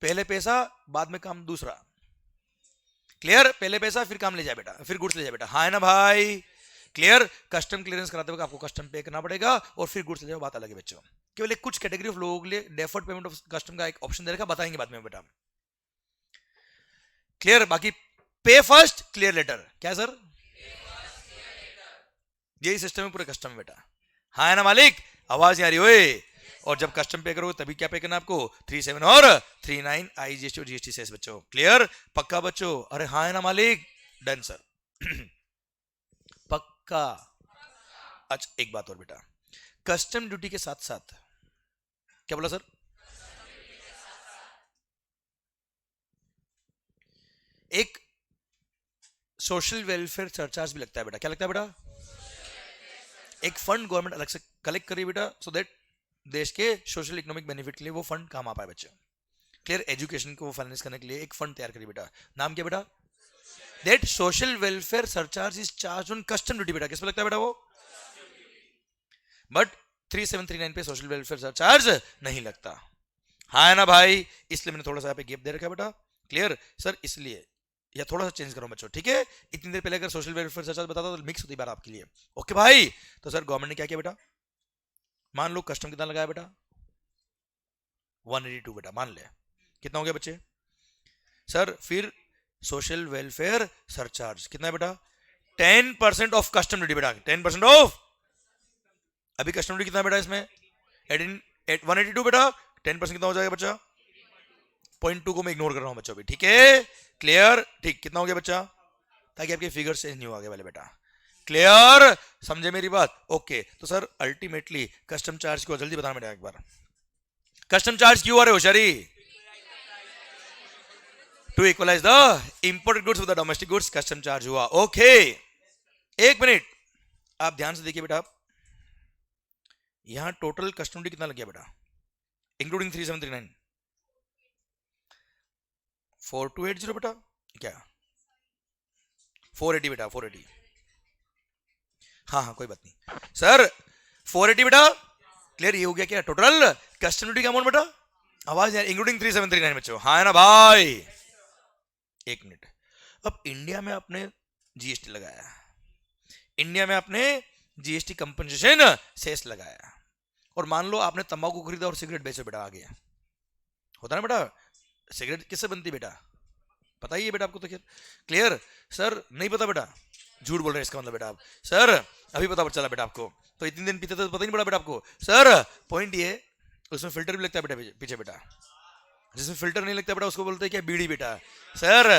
पहले पैसा बाद में काम दूसरा, क्लियर, पहले पैसा फिर काम ले जाए बेटा, फिर गुड्स ले जाए बेटा, हाँ है ना भाई, क्लियर। कस्टम क्लियरेंस कराते वक्त आपको कस्टम पे करना पड़ेगा और फिर गुड्स ले जाओ, बात अलग है बच्चों। केवल एक कुछ कैटेगरी ऑफ लोगों के लिए डेफर्ड पेमेंट ऑफ कस्टम का एक ऑप्शन दे रखा, बताएंगे बाद में बेटा, क्लियर। बाकी पे फर्स्ट क्लियर लेटर, क्या सर, यही सिस्टम है पूरे कस्टम में बेटा, हाँ है ना मालिक, आवाज आ रही हो। और जब कस्टम पे करोगे तभी क्या पे करना आपको, 37 और 39 आईजीएसटी और जीएसटी सेस बच्चों, क्लियर, पक्का बच्चों, अरे हाँ है ना मालिक, डन सर पक्का। अच्छा एक बात और बेटा, कस्टम ड्यूटी के साथ साथ, क्या बोला सर, एक सोशल वेलफेयर सरचार्ज भी लगता है बेटा। क्या लगता है बेटा, एक फंड गवर्नमेंट अलग से कलेक्ट करी बेटा, सो दैट देश के सोशल इकोनॉमिक बेनिफिट के लिए वो फंड काम आ पाए बच्चों, क्लियर। एजुकेशन को फाइनेंस करने के लिए एक फंड तैयार करी बेटा, नाम क्या बेटा, that social welfare surcharge is charge on custom duty बेटा। किस पे लगता है बेटा वो, बट 3739 पे सोशल वेलफेयर सरचार्ज नहीं लगता, हाँ है ना भाई, इसलिए मैंने थोड़ा सा यहाँ पे गैप दे रखा है बेटा, क्लियर सर, इसलिए या थोड़ा सा चेंज करो बच्चों, ठीक है। इतनी देर पहले अगर सोशल वेलफेयर सरचार्ज बताता तो मिक्स होती बात आपके लिए, ओके भाई। तो सर गवर्नमेंट ने क्या किया बेटा, मान लो कस्टम कितना लगाया बेटा, 182 बेटा, मान ले, कितना हो गया बच्चे सर, फिर सोशल वेलफेयर सरचार्ज कितना है बेटा, 10% ऑफ कस्टम ड्यूटी बेटा, 10% ऑफ, अभी कस्टम ड्यूटी कितना है बेटा इसमें, 182 बेटा, 10% कितना हो जाएगा बच्चा, 0.2 को मैं इग्नोर कर रहा हूं बच्चों भी, ठीक है, क्लियर, ठीक, कितना हो गया बच्चा, ताकि आपके फिगर चेंज नहीं हो आगे वाले बेटा, क्लियर, समझे मेरी बात, ओके। तो सर अल्टीमेटली कस्टम चार्ज क्यों, जल्दी बताना बेटा एक बार, कस्टम चार्ज क्यों आ रहे होशियारी, to equalise the imported goods with the domestic goods, custom charge हुआ, ओके। एक मिनट आप ध्यान से देखिए बेटा, यहां टोटल कस्टम ड्यूटी कितना लग गया बेटा, इंक्लूडिंग 3739, 4280 बेटा, क्या 480 बेटा, 480, हाँ हाँ कोई बात नहीं सर, 480 बेटा, क्लियर, ये हो गया क्या टोटल कस्टम ड्यूटी का अमाउंट बेटा, आवाज इंक्लूडिंग 3739 बच्चों, हाँ है ना भाई। एक मिनट, अब इंडिया में आपने जीएसटी लगाया, इंडिया में आपने जीएसटी कंपनसेशन सेस लगाया, और मान लो आपने तंबाकू खरीदा और सिगरेट बेचे बेटा, आ गया, होता ना बेटा, सिगरेट किससे बनती बेटा, पता ही है बेटा आपको, तो क्लियर सर, नहीं पता बेटा, झूठ बोल रहे हैं इसका मतलब बेटा आप, सर अभी पता चला बेटा आपको, तो इतने दिन पीते तो पता ही नहीं पड़ा बेटा आपको, सर पॉइंट ये, उसमें फिल्टर भी लगता है बेटा पीछे बेटा, जिसमें फिल्टर नहीं लगता बेटा उसको बोलते हैं क्या, बीड़ी बेटा, सर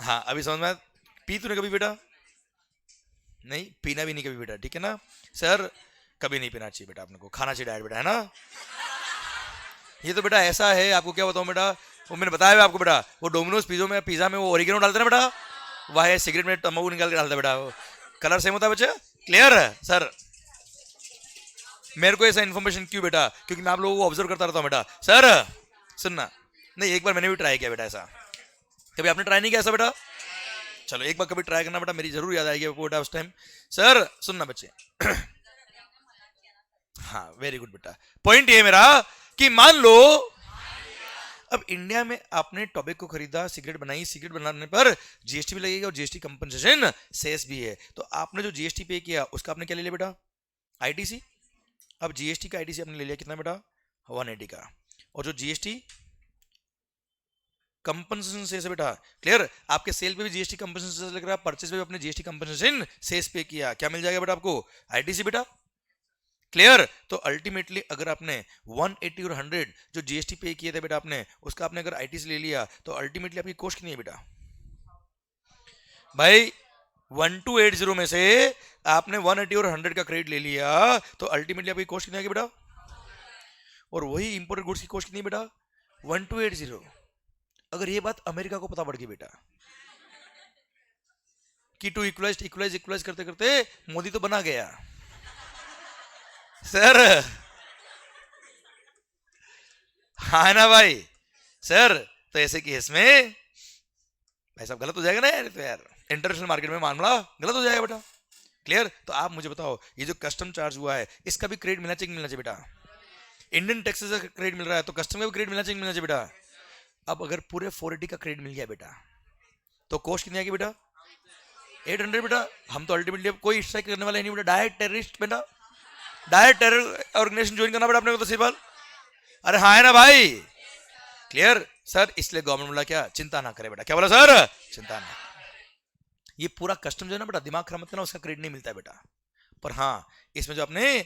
हाँ अभी समझ में, पी तूने कभी बेटा, नहीं पीना भी नहीं कभी बेटा, ठीक है ना सर, कभी नहीं पीना चाहिए बेटा अपने को, खाना चाहिए डाइट बेटा, है ना। ये तो बेटा ऐसा है, आपको क्या बताऊं बेटा, वो मैंने बताया आपको बेटा, वो डोमिनोज पिज्जा में वो ओरिगेनो डालते ना बेटा, वह है सिगरेट में तंबाकू निकाल के डालता बेटा, कलर सेम होता है बच्चे, क्लियर है सर। मेरे को ऐसा इन्फॉर्मेशन क्यों बेटा, क्योंकि मैं आप लोगों को ऑब्जर्व करता रहता हूँ बेटा, सर सुनना, नहीं एक बार मैंने भी ट्राई किया बेटा ऐसा, कभी आपने ट्राई नहीं किया ऐसा बेटा, चलो एक बार कभी ट्राई करना बेटा, मेरी जरूर याद आएगी आपको बेटा उस टाइम, सर सुनना बच्चे हाँ वेरी गुड बेटा। पॉइंट ये मेरा कि मान लो अब इंडिया में आपने टॉबैको खरीदा, सिगरेट बनाई, सिगरेट बनाने पर जीएसटी भी लगेगा और जीएसटी कंपनसेशन सेस भी है। तो आपने जो जीएसटी पे किया उसका आपने क्या ले लिया बेटा? आईटीसी। अब जीएसटी का आईटीसी आपने ले लिया कितना बेटा? 180 का। और जो जीएसटी कंपनसेशन सेस है बेटा, क्लियर, आपके सेल पे भी जीएसटी कंपनसेशन सेस लग रहा है, परचेज पे भी आपने जीएसटी कंपनसेशन सेस पे किया, क्या मिल जाएगा बेटा आपको? आईटीसी बेटा, क्लियर। तो अल्टीमेटली अगर आपने 180 और 100 जो जीएसटी पे किए थे बेटा आपने, उसका आपने अगर आईटीसी ले लिया तो अल्टीमेटली आपकी कॉस्ट कितनी है बेटा? भाई 1280 में से आपने 180 और 100 का क्रेडिट ले लिया तो अल्टीमेटली आपकी कॉस्ट कितनी आएगी बेटा? और वही इंपोर्टेड गुड्स की कॉस्ट कितनी है बेटा? 1280। अगर ये बात अमेरिका को पता पड़ गई बेटा कि टू इक्वलाइज इक्वलाइज इक्वलाइज करते करते मोदी तो बना गया सर, हाँ ना भाई सर, तो ऐसे केस में भाई साहब गलत हो जाएगा ना यार, तो यार इंटरनेशनल मार्केट में मामला गलत हो जाएगा बेटा, क्लियर। तो आप मुझे बताओ ये जो कस्टम चार्ज हुआ है इसका भी क्रेडिट मिलना चाहिए, मिलना चाहिए बेटा? इंडियन टैक्सेस का क्रेडिट मिल रहा है तो कस्टम का भी क्रेडिट मिलना चाहिए, मिलना चाहिए बेटा? अब अगर पूरे 480 का क्रेडिट मिल गया बेटा तो कॉस्ट कितनी आएगी बेटा? 800 बेटा। हम तो अल्टीमेटली कोई स्ट्राइक करने वाले नहीं बेटा, डायरेक्ट टेररिस्ट बेटा, डायरेक्ट टेरर ऑर्गेनाइजेशन ज्वाइन करना पड़ा अपने को तो सिंपल। अरे हाँ है ना भाई, क्लियर सर। इसलिए गवर्नमेंट बोला क्या? चिंता ना करे बेटा। क्या बोला सर? चिंता ना। ये पूरा कस्टम जो है ना बेटा, दिमाग खराब मत करना, उसका क्रेडिट नहीं मिलता है बेटा। पर हाँ इसमें जो आपने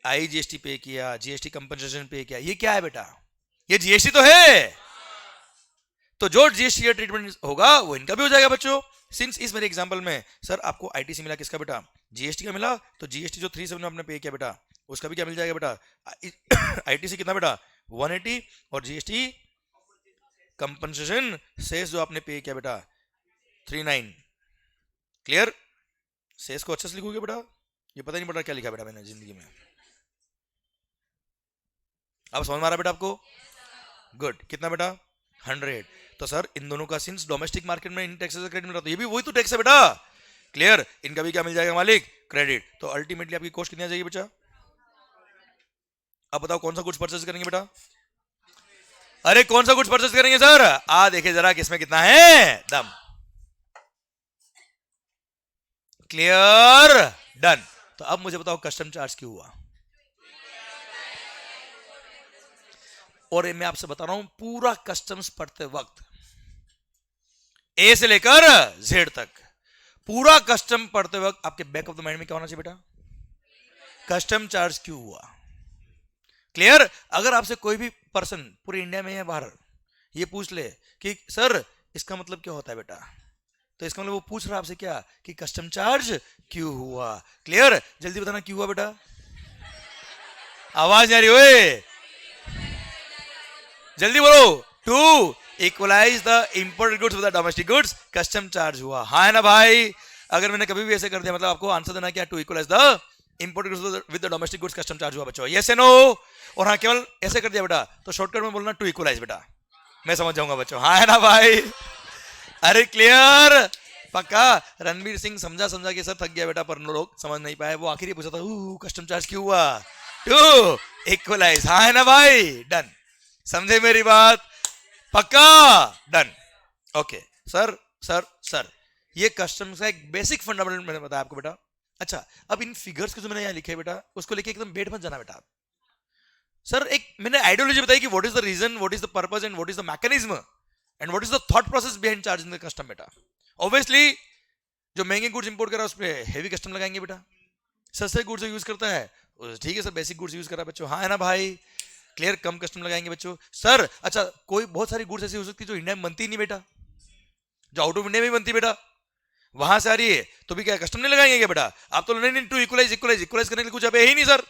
आईजीएसटी पे किया, जीएसटी कंपनसेशन पे किया, ये क्या है बेटा? ये जीएसटी तो है। तो जो जीएसटी का ट्रीटमेंट होगा वो इनका भी हो जाएगा बच्चों। सिंस इस मेरे एग्जांपल में सर आपको आईटीसी मिला किसका बेटा? जीएसटी का मिला, तो जीएसटी जो 37 में आपने पे किया बेटा उसका भी क्या मिल जाएगा बेटा? आईटीसी कितना बेटा? 180। और जीएसटी कंपनसेशन सेस जो आपने पे किया बेटा 39। क्लियर। सेस को अच्छे से लिखोगे बेटा, ये पता नहीं पड़ रहा क्या लिखा बेटा मैंने जिंदगी में। अब समझ में आ रहा बेटा आपको? गुड। कितना बेटा? 100। तो सर इन दोनों का सिंस डोमेस्टिक मार्केट में इन टैक्सेस का क्रेडिट मिल रहा, तो ये भी वही तो टैक्स है बेटा, क्लियर। इनका भी क्या मिल जाएगा मालिक? क्रेडिट। तो अल्टीमेटली आपकी कॉस्ट कितनी आ जाएगी बेटा? अब बताओ कौन सा गुड्स परचेज करेंगे बेटा? अरे कौन सा गुड्स परचेज करेंगे सर? आ देखे जरा किसमें कितना है दम। Clear, done. तो अब मुझे बताओ कस्टम चार्ज क्यों हुआ? और मैं आपसे बता रहा हूं पूरा कस्टम्स पढ़ते वक्त ए से लेकर जेड तक पूरा कस्टम पढ़ते वक्त आपके बैक ऑफ द माइंड में क्या होना चाहिए बेटा? कस्टम चार्ज क्यों हुआ? क्लियर। अगर आपसे कोई भी पर्सन पूरे इंडिया में या बाहर ये पूछ ले कि सर इसका मतलब क्या होता है बेटा, तो इसका मतलब वो पूछ रहा है आपसे क्या कि कस्टम चार्ज क्यों हुआ। क्लियर। जल्दी बताना क्यों हुआ बेटा? आवाज नहीं आ रही ओए, जल्दी बोलो। To equalise the imported goods with the domestic goods, custom charge हुआ। हाँ है ना भाई? अगर मैंने कभी भी ऐसे कर दिया मतलब आपको आंसर देना क्या? To equalise the imported goods with the domestic goods, custom charge हुआ बच्चों। Yes no? और हाँ केवल ऐसे कर दिया बेटा तो शॉर्टकट में बोलना टू इक्वलाइज बेटा, मैं समझ जाऊंगा बच्चों। हाँ है ना भाई? अरे क्लियर, पक्का। रणवीर सिंह समझा समझा के सर थक गया बेटा, पर लोग समझ नहीं पाए। वो आखिर ही पूछा था कस्टम चार्ज क्यों हुआ? To equalize. हाँ है ना भाई? डन। समझे मेरी बात? पक्का, done. Okay sir sir sir ये कस्टम्स का एक बेसिक फंडामेंटल मैंने बताया आपको बेटा। अच्छा अब इन फिगर्स को जो मैंने यहाँ लिखे बेटा उसको लेके एकदम बैठ मत जाना बेटा। सर एक मैंने आइडियोलॉजी बताई कि what is the reason, what is the purpose and what is the mechanism and what is the thought process behind charging the custom बेटा। ऑब्वियसली जो महंगे गुड्स इंपोर्ट कर रहा है उस पर हेवी कस्टम लगाएंगे बेटा, सस्ते गुड्स यूज करता है ठीक है सर बेसिक गुड्स यूज कर रहा है बच्चों। हाँ है ना भाई? क्लियर, कम कस्टम लगाएंगे बच्चों। सर अच्छा कोई बहुत सारी गुड्स ऐसी हो सकती है जो इंडिया में बनती नहीं बेटा, जो आउट ऑफ इंडिया में बनती बेटा, वहां से आ रही है तो भी क्या कस्टम नहीं लगाएंगे क्या बेटा? आप तो नहीं टू इक्वलाइज इक्वलाइज इक्वलाइज करने के लिए कुछ अब है ही नहीं सर।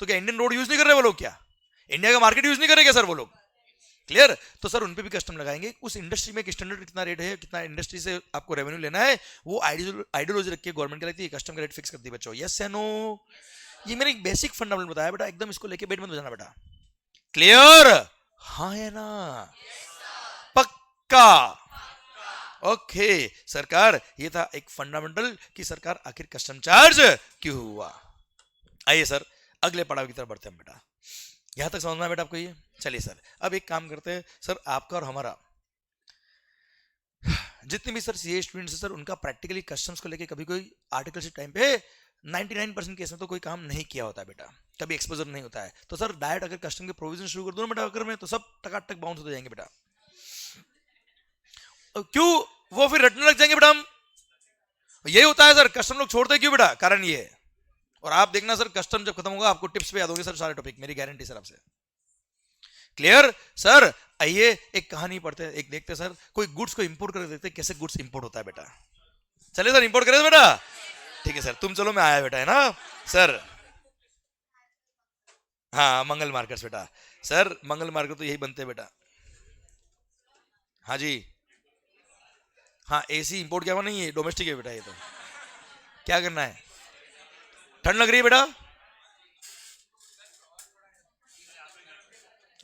तो क्या इंडियन रोड यूज नहीं कर रहे वो लोग? क्या इंडिया का मार्केट यूज नहीं करेंगे सर वो लोग? क्लियर। तो सर उन पे भी कस्टम लगाएंगे। उस इंडस्ट्री में स्टैंडर्ड कितना रेट है, कितना इंडस्ट्री से आपको रेवेन्यू लेना है, वो आइडियोलॉजी रख के गवर्नमेंट क्या लगती है कस्टम का रेट फिक्स करती है बच्चों। यस या नो? ये मैंने एक बेसिक फंडामेंटल बताया बेटा, एकदम इसको लेके बैठ मत बजाना बेटा। क्लियर? हाँ है ना? पक्का। ओके सरकार, ये था एक फंडामेंटल कि सरकार आखिर कस्टम चार्ज क्यों हुआ। आइए सर अगले पड़ाव की तरफ बढ़ते हैं बेटा। यहां तक समझ में आया बेटा आपको ये? चलिए सर अब एक काम करते हैं सर, आपका और हमारा जितने भी सर सीए स्टूडेंट्स हैं सर, उनका प्रैक्टिकली कस्टम्स को लेके कभी कोई आर्टिकलशिप टाइम पे 99% केस में तो कोई काम नहीं किया होता है बेटा, कभी एक्सपोजर नहीं होता है। तो सर डायरेक्ट अगर कस्टम के प्रोविजन शुरू कर दो ना बेटा अगर में, तो सब टकाटक बाउंस हो जाएंगे बेटा। क्यों? वो फिर रटने लग जाएंगे बेटा हम। यही होता है सर, कस्टम लोग छोड़ते क्यों बेटा? कारण ये है। और आप देखना सर कस्टम जब खत्म होगा आपको टिप्स पे याद होंगे सर सारे टॉपिक, मेरी गारंटी सर आपसे। Clear sir? आइए एक कहानी पढ़ते हैं, एक देखते हैं सर, कोई गुड्स को इंपोर्ट कर देखते हैं कैसे गुड्स इंपोर्ट होता है बेटा। चलिए सर इंपोर्ट करें बेटा। ठीक है सर, तुम चलो मैं आया बेटा, है ना सर? हाँ मंगल मार्कर्स बेटा। सर मंगल मार्कर तो यही बनते हैं बेटा। हाँ जी, हाँ एसी इंपोर्ट क्या हुआ? नहीं है डोमेस्टिक है बेटा ये तो। क्या करना है? ठंड लग रही है बेटा?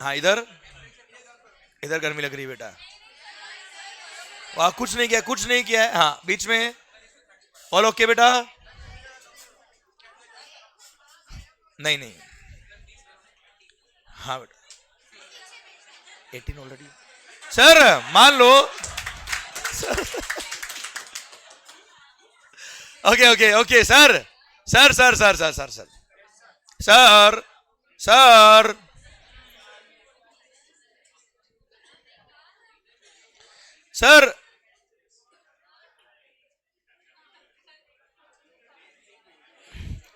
हाँ इधर, इधर गर्मी लग रही है बेटा। वहां कुछ नहीं किया, कुछ नहीं किया है। हाँ बीच में ऑल ओके बेटा? नहीं नहीं, हाँ बेटा 18 ऑलरेडी। सर मान लो okay okay okay sir, sir sir sir sir sir sir sir sir sir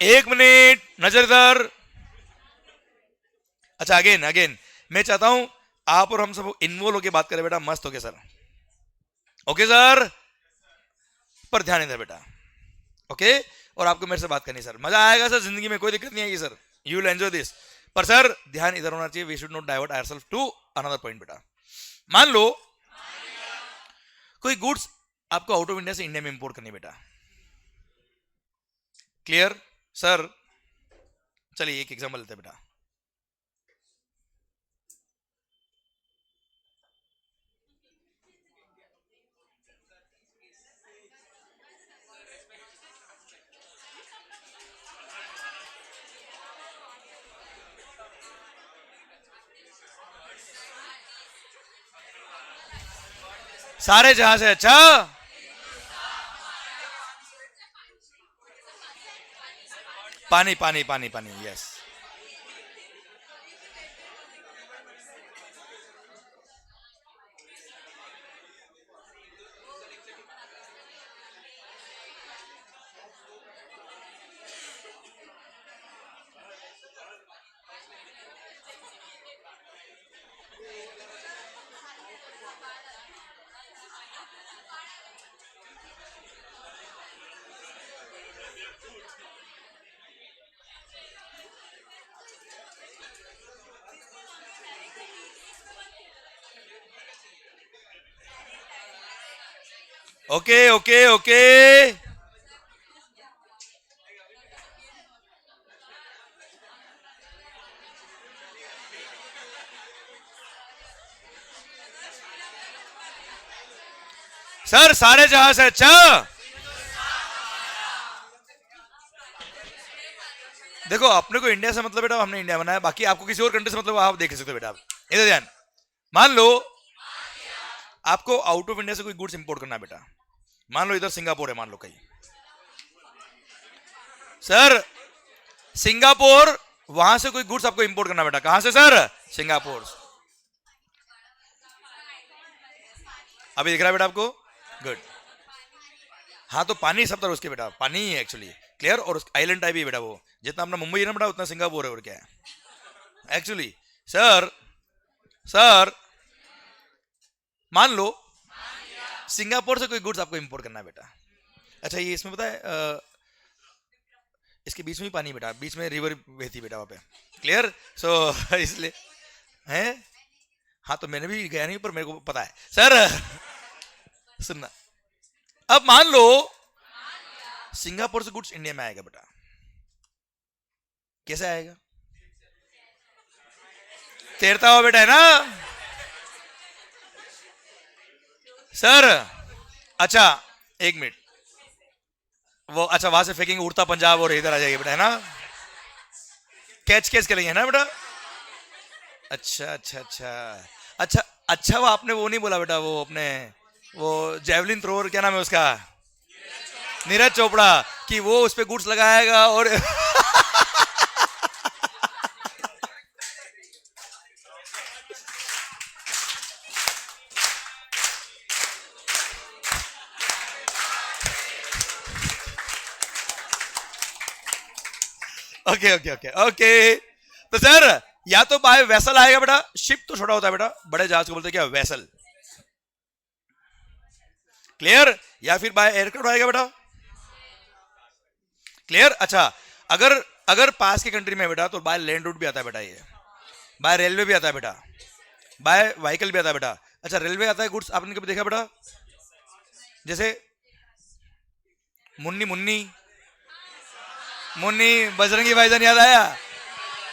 एक मिनट, नजर इधर। अच्छा अगेन अगेन मैं चाहता हूं आप और हम सब इन्वॉल्व होकर बात करें बेटा, मस्त होके सर। ओके सर, पर ध्यान इधर बेटा। ओके, और आपको मेरे से बात करनी सर, मजा आएगा सर, जिंदगी में कोई दिक्कत नहीं आएगी sir, you will enjoy this. पर सर ध्यान इधर होना चाहिए, we should not divert ourselves to another point बेटा। मान लो कोई गुड्स आपको आउट ऑफ इंडिया से इंडिया में इंपोर्ट करनी बेटा। Clear sir? चलिए एक एग्जांपल लेते हैं बेटा। सारे जहां से अच्छा पानी पानी पानी पानी, yes. Okay okay okay sir, सारे जहां से अच्छा। देखो अपने को इंडिया से मतलब बेटा, हमने इंडिया बनाया, बाकी आपको किसी और कंट्री से मतलब आप देख सकते हो बेटा। आप इधर ध्यान, मान लो आपको आउट ऑफ इंडिया से कोई गुड्स इंपोर्ट करना है बेटा। मान लो इधर सिंगापुर है, मान लो कहीं सर, सिंगापुर, वहां से कोई गुड्स आपको इंपोर्ट करना बेटा। कहां से सर? सिंगापुर। अभी दिख रहा है बेटा आपको? गुड। हाँ तो पानी सब तरह उसके बेटा, पानी ही है एक्चुअली। क्लियर? और आइलैंड टाइप ही बेटा, वो जितना अपना मुंबई है ना बेटा उतना सिंगापुर है, और क्या है एक्चुअली। सर सर मान लो सिंगापुर से कोई गुड्स आपको इंपोर्ट करना है बेटा। अच्छा ये इसमें पता है इसके बीच में ही पानी बेटा, बीच में रिवर बहती बेटा वहां पे। क्लियर? सो इसलिए है। हाँ तो मैंने भी गया नहीं पर मेरे को पता है सर। सुनना, अब मान लो सिंगापुर से गुड्स इंडिया में आएगा बेटा, कैसे आएगा? तैरता हुआ बेटा, है ना सर? अच्छा एक मिनट, वो अच्छा वहां से फेंकेंगे उड़ता पंजाब और इधर आ जाएगा बेटा, है ना? कैच कैच करेंगे, है ना बेटा? अच्छा अच्छा अच्छा अच्छा अच्छा, वो आपने वो नहीं बोला बेटा, वो अपने वो जेवलिन थ्रोअर, क्या नाम है उसका, नीरज चोपड़ा, कि वो उस पे गुड्स लगाएगा और ओके ओके ओके ओके। तो सर या तो बाय वेसल आएगा बेटा, शिप तो छोटा होता है बेटा, बड़े जहाज को बोलते हैं क्या, वेसल, क्लियर? या फिर बाय एयरक्राफ्ट आएगा बेटा, क्लियर? अच्छा, अगर अगर पास के कंट्री में बेटा तो बाय लैंड रूट भी आता है बेटा, ये बाय रेलवे भी आता है बेटा, बाय व्हीकल भी आता है बेटा। अच्छा, रेलवे आता है गुड्स, आपने कभी देखा बेटा? जैसे मुन्नी मुन्नी मुन्नी बजरंगी भाईजान याद आया?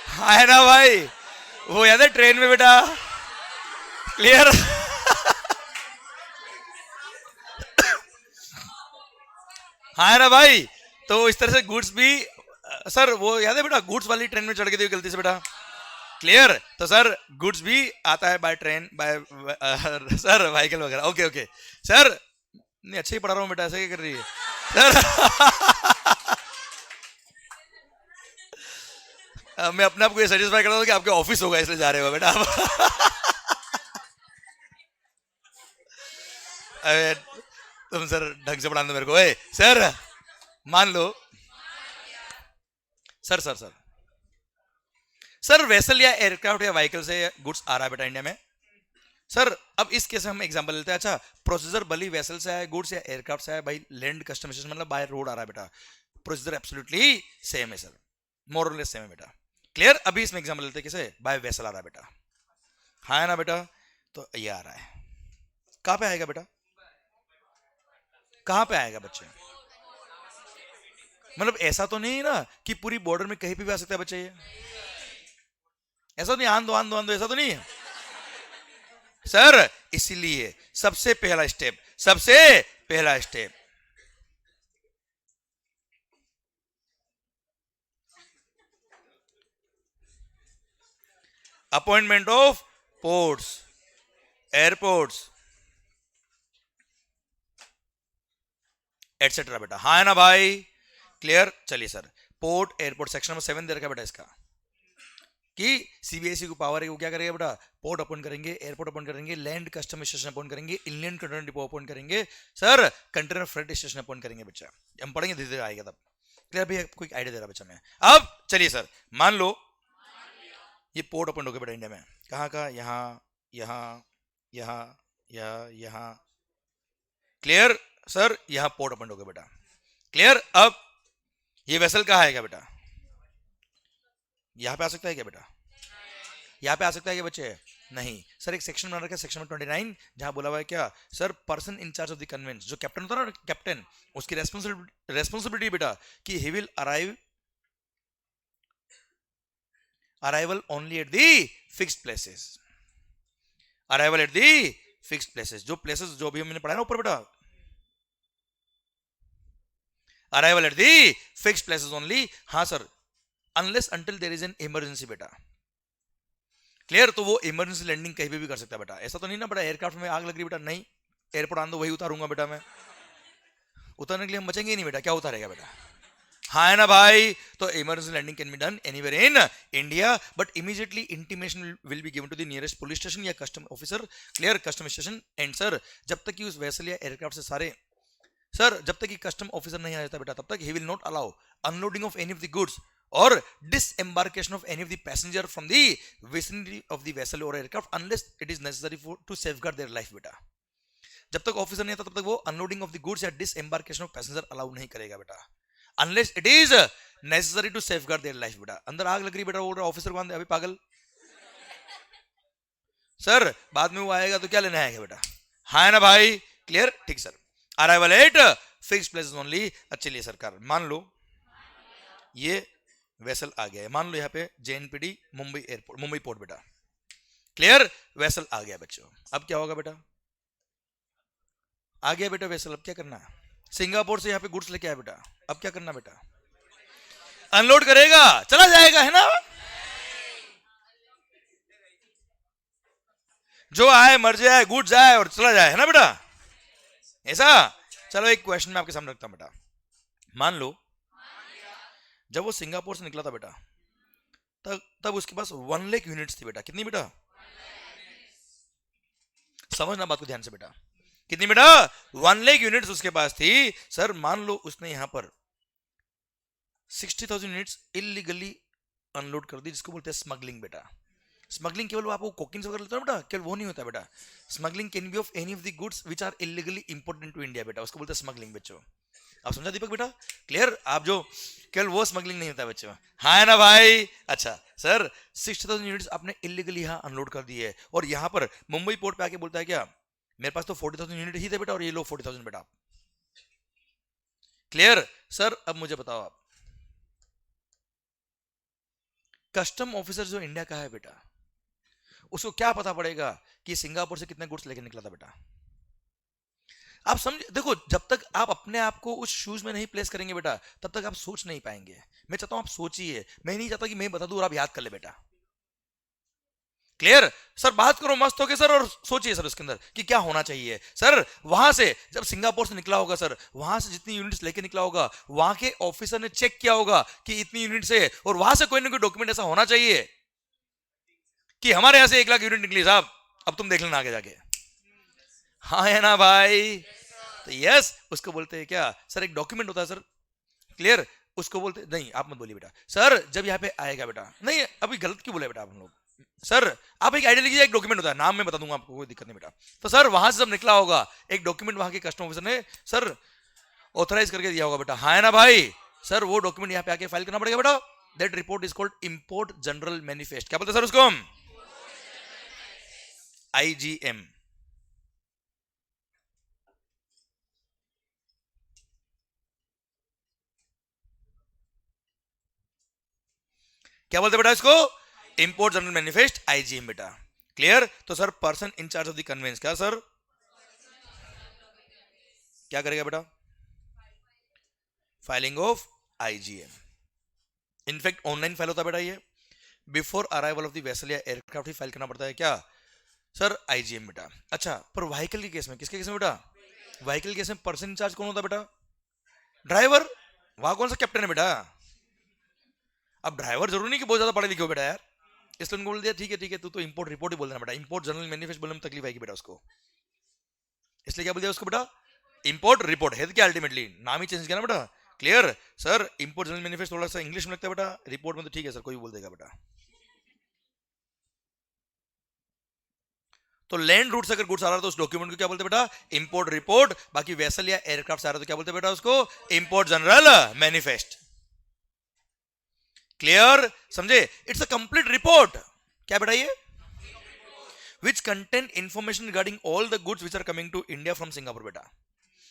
है ना भाई, वो याद है ट्रेन में बेटा, क्लियर? हाँ है ना भाई, तो इस तरह से गुड्स भी सर, वो याद है बेटा, गुड्स वाली ट्रेन में चढ़ के दी गलती से बेटा, क्लियर? तो सर गुड्स भी आता है by train, by sir vehicle वगैरह। ओके ओके सर, नहीं अच्छे ही पढ़ा रहा हूँ बेटा, ऐसे क्या कर रही है सर? मैं अपने आप को ये सेटिस्फाई करता हूँ कि आपके ऑफिस होगा इसलिए जा रहे हो बेटा आप। अरे तुम सर ढंग से पढ़ा दो मेरे को। ए सर मान लो, sir sir sir sir vessel या एयरक्राफ्ट या व्हीकल से गुड्स आ रहा है बेटा इंडिया में। सर अब इस केस में हम एग्जांपल लेते हैं। अच्छा, प्रोसीजर भली वेसल से है गुड्स या एयरक्राफ्ट से है भाई, लैंड कस्टमाइजेशन मतलब बाय रोड आ रहा है बेटा, प्रोसीजर एब्सोल्युटली सेम है सर, मोर और लेस सेम है बेटा, क्लियर? अभी इसमें एग्जांपल लेते हैं, किसे, बाय वेसल आ रहा है बेटा, हाँ है ना बेटा? तो ये आ रहा है, कहां पे आएगा बेटा, कहां पे आएगा बच्चे? मतलब ऐसा तो नहीं ना कि पूरी बॉर्डर में कहीं पे भी आ सकता है बच्चे, ये ऐसा तो नहीं, आंदो आंदो आंदो, ऐसा तो नहीं है सर। इसीलिए सबसे पहला स्टेप, सबसे पहला step appointment of ports, airports etcetera बेटा, हाँ है ना भाई, क्लियर? चलिए sir, port airport section number 7 दे रखा है बेटा इसका, कि सीबीएसई को पावर है, वो क्या करेगा बेटा, पोर्ट अपॉइंट करेंगे, एयरपोर्ट अपॉइंट करेंगे, लैंड कस्टम स्टेशन अपॉइंट करेंगे, इनलैंड कंटेनर डिपो अपॉइंट करेंगे, sir container freight station appoint करेंगे बच्चा, हम पढ़ेंगे धीरे धीरे आएगा तब, क्लियर? भैया कोई आइडिया दे रहा बच्चा मैं। अब चलिए सर, मान लो ये पोर्ट अपॉइंट हो गया बेटा इंडिया में, कहाँ कहाँ, यहाँ यहाँ यहाँ यहाँ यहाँ, क्लियर? सर यहाँ पोर्ट अपॉइंट हो गया बेटा, क्लियर? अब ये वेसल कहाँ आएगा बेटा, यहाँ पे आ सकता है क्या बेटा, यहाँ पे आ सकता है क्या बच्चे? नहीं सर, एक सेक्शन बना रखा है सेक्शन 29, जहां बोला हुआ है क्या sir, person in charge of the conveyance, जो कैप्टन होता है ना, कैप्टन, उसकी रेस्पॉन्सिबिलिटी बेटा कि he will arrival only at the fixed places, arrival at the fixed places, जो प्लेसेस जो भी हमने पढ़ा है ना ऊपर बेटा, arrival at the fixed places only, हाँ sir, unless until there is an emergency बेटा, क्लियर? तो वो इमरजेंसी लैंडिंग कहीं भी कर सकता है बेटा, ऐसा तो नहीं ना बेटा एयरक्राफ्ट में आग लग रही बेटा, नहीं, एयरपोर्ट आंदो वही उतारूंगा बेटा मैं, उतारने के लिए हम बचेंगे ही नहीं बेटा, क्या उतारेगा बेटा, हाँ है ना भाई? तो emergency landing can be done anywhere in India, but immediately intimation will be given to the nearest police station या custom officer, clear? Custom station, and sir जब तक कि उस वेसल या एयरक्राफ्ट से सारे, सर जब तक कि कस्टम ऑफिसर नहीं आ जाता बेटा, तब तक he will not allow unloading of any of the goods or disembarkation of any of the passenger from the vicinity of the vessel or aircraft unless it is necessary for to safeguard their life बेटा, जब तक ऑफिसर नहीं आता तब तक वो अनलोडिंग ऑफ द गुड्स या डिसएम्बार्केशन ऑफ पैसेंजर अलाउ नहीं करेगा बेटा, unless it is necessary to safeguard their life बेटा। अंदर आग लग रही बेटा, बोल रहा ऑफिसर को अभी पागल, सर बाद में वो आएगा तो क्या लेने आएगा बेटा, हाँ है ना भाई, क्लियर? ठीक sir, arrival at fixed places only. चलिए सरकार मान लो ये वेसल आ गया है, मान लो यहाँ पे जेएनपीडी मुंबई एयरपोर्ट, मुंबई पोर्ट बेटा, क्लियर? वेसल आ गया बच्चों, अब क्या होगा बेटा, आ गया बेटा वेसल, अब क्या करना है, सिंगापुर से यहाँ पे गुड्स लेके आया बेटा, अब क्या करना बेटा, अनलोड करेगा, चला जाएगा, है ना? जो आए मर जाए, गुड जाए और चला जाए, है ना बेटा, ऐसा। चलो एक क्वेश्चन मैं आपके सामने रखता हूं बेटा। मान लो जब वो सिंगापुर से निकला था बेटा, तब तब उसके पास 1 लाख यूनिट्स थी बेटा। कितनी बेटा? समझना बात को ध्यान से बेटा। कितनी बेटा? 1 लाख यूनिट्स उसके पास थी। सर मान लो उसने यहां पर 60,000 यूनिट्स इलीगली अनलोड कर दी, जिसको बोलते हैं स्मगलिंग बेटा। स्मगलिंग केवल आप वो कोकिंग वगैरह लेते हो बेटा, केवल वो नहीं होता बेटा। Smuggling can be of any of the goods which are illegally imported to India बेटा, उसको बोलते हैं स्मगलिंग बच्चों। आप समझा दीपक बेटा? क्लियर? आप जो केवल वो स्मगलिंग नहीं होता बच्चों, हाँ है ना भाई? अच्छा सर 60,000 यूनिट्स आपने इलीगली यहाँ अनलोड कर दी है, और यहाँ पर मुंबई पोर्ट पे आके बोलता है क्या, मेरे पास तो 40,000 यूनिट ही थे बेटा, और ये लो 40,000 बेटा। क्लियर? सर अब मुझे बताओ आप, कस्टम ऑफिसर जो इंडिया का है बेटा, उसको क्या पता पड़ेगा कि सिंगापुर से कितने गुड्स लेके निकला था बेटा? आप समझ, देखो जब तक आप अपने आप को उस शूज में नहीं प्लेस करेंगे बेटा, तब तक आप सोच नहीं पाएंगे। मैं चाहता हूं आप सोचिए, मैं नहीं चाहता कि मैं बता दूं और आप याद कर ले बेटा। क्लियर? सर बात करो मस्त होके सर, और सोचिए सर उसके अंदर कि क्या होना चाहिए। सर वहां से जब सिंगापुर से निकला होगा सर, वहां से जितनी यूनिट्स लेके निकला होगा, वहां के ऑफिसर ने चेक किया होगा कि इतनी यूनिट है, और वहां से कोई ना कोई डॉक्यूमेंट ऐसा होना चाहिए कि हमारे यहां से 1 लाख यूनिट निकली साहब, अब तुम देख लेना आगे जाके, हाँ है ना भाई? तो यस, उसको बोलते हैं क्या सर, एक डॉक्यूमेंट होता है सर। क्लियर? उसको बोलते नहीं, आप मत बोलिए बेटा। सर जब यहाँ पे आएगा बेटा, नहीं अभी गलत क्यों बोले बेटा आप लोग। सर आप एक आइडिया लीजिए, एक डॉक्यूमेंट होता है, नाम मैं बता दूंगा आपको, कोई दिक्कत नहीं बेटा। तो सर वहां से जब निकला होगा एक डॉक्यूमेंट, वहां के कस्टम ऑफिसर ने सर ऑथराइज करके दिया होगा बेटा, हाँ है ना भाई? सर वो डॉक्यूमेंट यहाँ पे आके फाइल करना पड़ेगा बेटा। That report is called import general manifest. क्या बोलते हैं सर उसको हम? IGM। क्या बोलते बेटा इसको? इंपोर्ट जनरल मैनिफेस्ट, IGM बेटा। क्लियर? तो sir person in charge of the convince, क्या सर क्या करेगा बेटा? Filing of IGM। In fact online file होता है बेटा ये, before arrival of the vessel या एयरक्राफ्ट ही फाइल करना पड़ता है क्या सर? IGM बेटा। अच्छा पर व्हीकल के केस में, किसके केस में बेटा? व्हीकल केस में पर्सन इंचार्ज कौन होता है बेटा? ड्राइवर। वहां कौन सा कैप्टन है बेटा? अब ड्राइवर जरूरी नहीं कि बहुत ज्यादा पढ़े लिखे हो बेटा यार, इसलिए उनको बोल दिया ठीक है तू तो इंपोर्ट रिपोर्ट ही बोल देना बेटा। इंपोर्ट जनरल मैनिफेस्ट बोलने में तकलीफ आएगी बेटा उसको, इसलिए क्या बोल दिया उसको बेटा? इंपोर्ट रिपोर्ट है क्या, अल्टीमेटली नाम ही चेंज किया ना बेटा। Clear? Sir import general manifest थोड़ा सा इंग्लिश में लगता है बेटा, रिपोर्ट में तो ठीक है सर, कोई भी बोल देगा बेटा। तो लैंड रूट से अगर गुड्स आ रहा है तो उस डॉक्यूमेंट को क्या बोलते हैं बेटा? Import report. बाकी वेसल या एयरक्राफ्ट आ रहा है तो क्या बोलते हैं बेटा उसको? Import general manifest. क्लियर? समझे? It's a complete report. क्या बेटा ये? Which content information regarding all the goods which are coming to India from Singapore बेटा।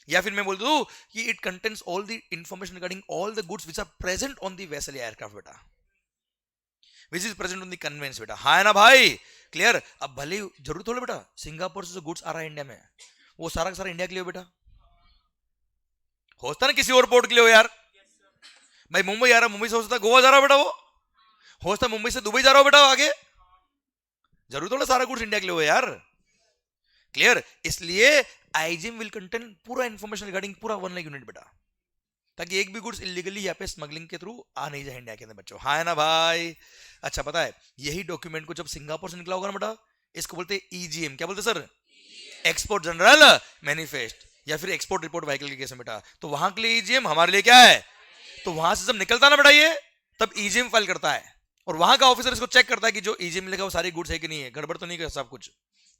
या फिर मैं बोल दूं कि it contains all the information regarding all the goods which are present on the vessel या एयरक्राफ्ट बेटा, which is present on the conveyance बेटा, हाँ है ना भाई? क्लियर? अब भले जरूरत हो बेटा सिंगापुर से जो गुड्स आ रहा है इंडिया में, वो सारा का सारा इंडिया के लिए हो बेटा, होता ना किसी और पोर्ट के लिए हो यार। भाई मुंबई आ रहा, मुंबई से हो सकता गोवा जा रहा बेटा, वो हो सकता मुंबई से दुबई जा रहा हो बेटा आगे, जरूर थोड़ा सारा गुड्स इंडिया के लिए हो यार। क्लियर? इसलिए IGM विल कंटेन पूरा इंफॉर्मेशन रिगार्डिंग पूरा 1 लाख यूनिट बेटा, ताकि एक भी गुड्स इलीगली यहाँ पे स्मगलिंग के थ्रू आ नहीं जाए इंडिया के अंदर बच्चों, हाँ है ना भाई? अच्छा पता है यही डॉक्यूमेंट को जब सिंगापुर से निकला होगा ना बेटा, इसको बोलते हैं EGM। क्या बोलते हैं सर? एक्सपोर्ट जनरल मैनिफेस्ट, या फिर एक्सपोर्ट रिपोर्ट व्हीकल के केस में बेटा। तो वहां के लिए EGM, हमारे लिए क्या है? तो वहां से जब निकलता ना बेटा ये, तब EGM फाइल करता है, और वहां का ऑफिसर इसको चेक करता है कि जो EGM मिलेगा वो सारी गुड्स है कि नहीं है, गड़बड़ तो नहीं कर सब कुछ।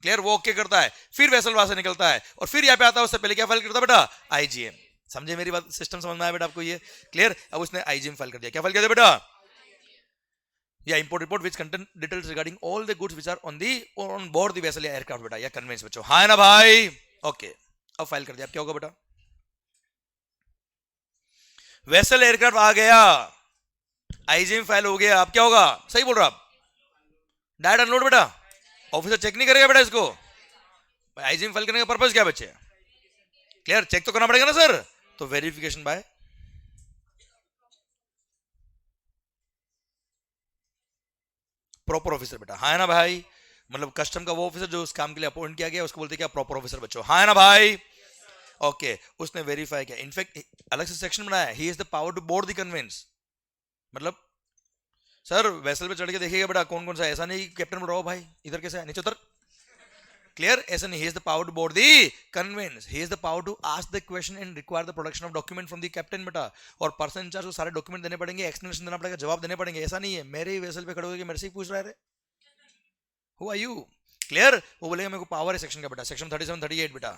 क्लियर? वो ओके करता है, फिर वेसल वहां से निकलता है और फिर यहाँ पे आता है, उससे पहले क्या फाइल करता है बेटा? IGM। समझे मेरी बात? सिस्टम समझ में आया बेटा आपको ये? क्लियर? अब उसने IGM फाइल कर दिया, क्या फाइल कर दिया बेटा? या import report which contain details regarding all the goods which are on board the vessel या एयरक्राफ्ट बेटा, या कन्वेंस बच्चों, हाँ है ना भाई? ओके अब फाइल कर दिया, अब क्या होगा बेटा? वेसल एयरक्राफ्ट आ गया, IGM फाइल हो गया, अब क्या होगा? सही बोल रहा आप? डायरेक्ट अनलोड बेटा, ऑफिसर चेक नहीं करेगा बेटा इसको। IGM फाइल करने का पर्पस क्या बच्चे? क्लियर? चेक तो करना पड़ेगा ना सर, तो वेरिफिकेशन बाय प्रॉपर ऑफिसर बेटा, हाँ है ना भाई? मतलब कस्टम का वो ऑफिसर जो उस काम के लिए अपॉइंट किया गया उसको बोलते क्या प्रॉपर ऑफिसर बच्चों, हाँ है ना भाई? ओके उसने वेरीफाई किया, इनफैक्ट अलग से सेक्शन बनाया, he is the power to board the conveyance. मतलब सर वेसल पे चढ़ के देखिएगा बेटा कौन कौन सा, ऐसा नहीं कैप्टन बोल रहा हो भाई इधर कैसे है, नीचे उतर। क्लियर? ऐसा नहीं, he is the power to board the conveyance, he is the power to ask the question and require the production of document from the captain बेटा। और पर्सन इंचार्ज को सारे डॉक्यूमेंट देने पड़ेंगे, एक्सप्लेनेशन देना पड़ेगा, जवाब देने पड़ेंगे। ऐसा नहीं है मेरे ही वेसल पे खड़े होकर मेरे से ही पूछ रहे थे हु आर यू। क्लियर? वो बोलेगा मेरे को पावर है सेक्शन का बेटा, सेक्शन 37 38 बेटा।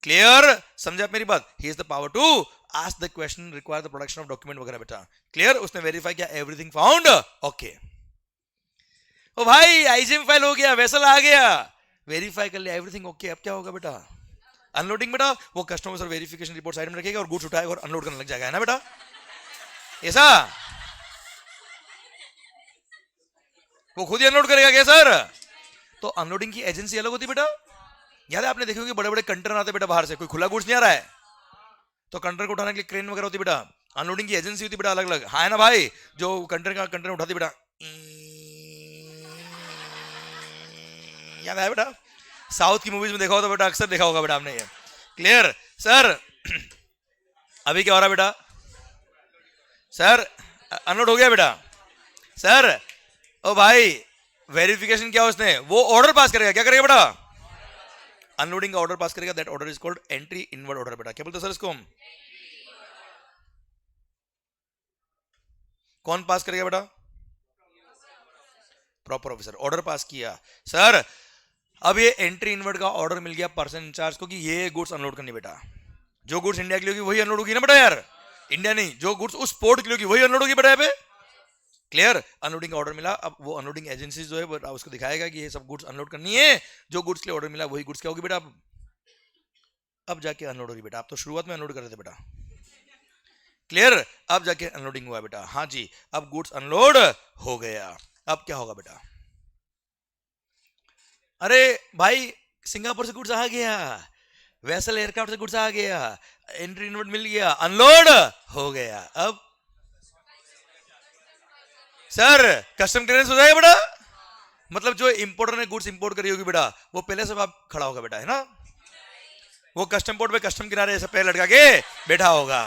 क्लियर? समझे आप मेरी बात? He is the power to ask the question, require the production of document वगैरह बेटा। क्लियर? उसने वेरीफाई किया, एवरीथिंग फाउंड ओके। ओ भाई आईजीएम फाइल हो गया, वेसल आ गया, वेरीफाई कर लिया, एवरीथिंग ओके। अब क्या होगा बेटा? अनलोडिंग बेटा। वो customer sir verification report side में रखेगा और गुड्स उठाएगा और अनलोड करने लग जाएगा, है ना बेटा? ऐसा वो खुद ही अनलोड करेगा क्या सर? तो अनलोडिंग की एजेंसी अलग होती बेटा। याद है आपने देखा कि बड़े बड़े कंटेनर आते बेटा बाहर से, कोई खुला गुड्स नहीं आ रहा है तो कंटेनर को उठाने के लिए क्रेन वगैरह होती बेटा। अनलोडिंग की एजेंसी होती बेटा अलग अलग, हाँ है ना भाई? जो कंटेनर उठाती बेटा, याद है बेटा? साउथ की मूवीज में देखा होगा बेटा, अक्सर देखा होगा बेटा आपने ये। क्लियर? सर अभी क्या हो रहा है बेटा? सर अनलोड हो गया बेटा। सर ओ भाई वेरिफिकेशन क्या उसने, वो ऑर्डर पास करेगा, क्या करेगा बेटा? अनलोडिंग का ऑर्डर पास करेगा, that order is called entry inward order बेटा। क्या बोलते हैं सर इसको हम? कौन पास करेगा बेटा? Proper officer. ऑर्डर पास किया सर, अब ये एंट्री इनवर्ड का ऑर्डर मिल गया पर्सन इंचार्ज को कि ये गुड्स अनलोड करनी बेटा। जो गुड्स इंडिया के लिए होगी वही अनलोड होगी ना बेटा यार, इंडिया नहीं, जो गुड्स उस पोर्ट के लिए होगी वही अनलोड होगी बेटा यहाँ पे। क्लियर? अनलोडिंग का ऑर्डर मिला, अब वो अनलोडिंग एजेंसी जो है उसको दिखाएगा कि ये सब गुड्स अनलोड करनी है, जो गुड्स के लिए ऑर्डर मिला वही गुड्स क्या होगी बेटा अब जाके अनलोड होगी बेटा। आप तो शुरुआत में अनलोड कर रहे थे बेटा। क्लियर? अब जाके अनलोडिंग हुआ बेटा, हाँ जी, अब गुड्स अनलोड हो गया। अब क्या होगा बेटा? अरे भाई सिंगापुर से गुड्स आ गया, वेसल एयरक्राफ्ट से गुड्स आ गया, एंट्री इनवर्ड मिल गया, अनलोड हो गया। अब सर कस्टम क्लियरेंस हो जाएगा बेटा। मतलब जो इंपोर्टर ने गुड्स इंपोर्ट करी होगी बेटा वो पहले से आप खड़ा होगा बेटा, है ना? वो कस्टम पोर्ट पे कस्टम किनारे ऐसे पैर लटका के बैठा होगा,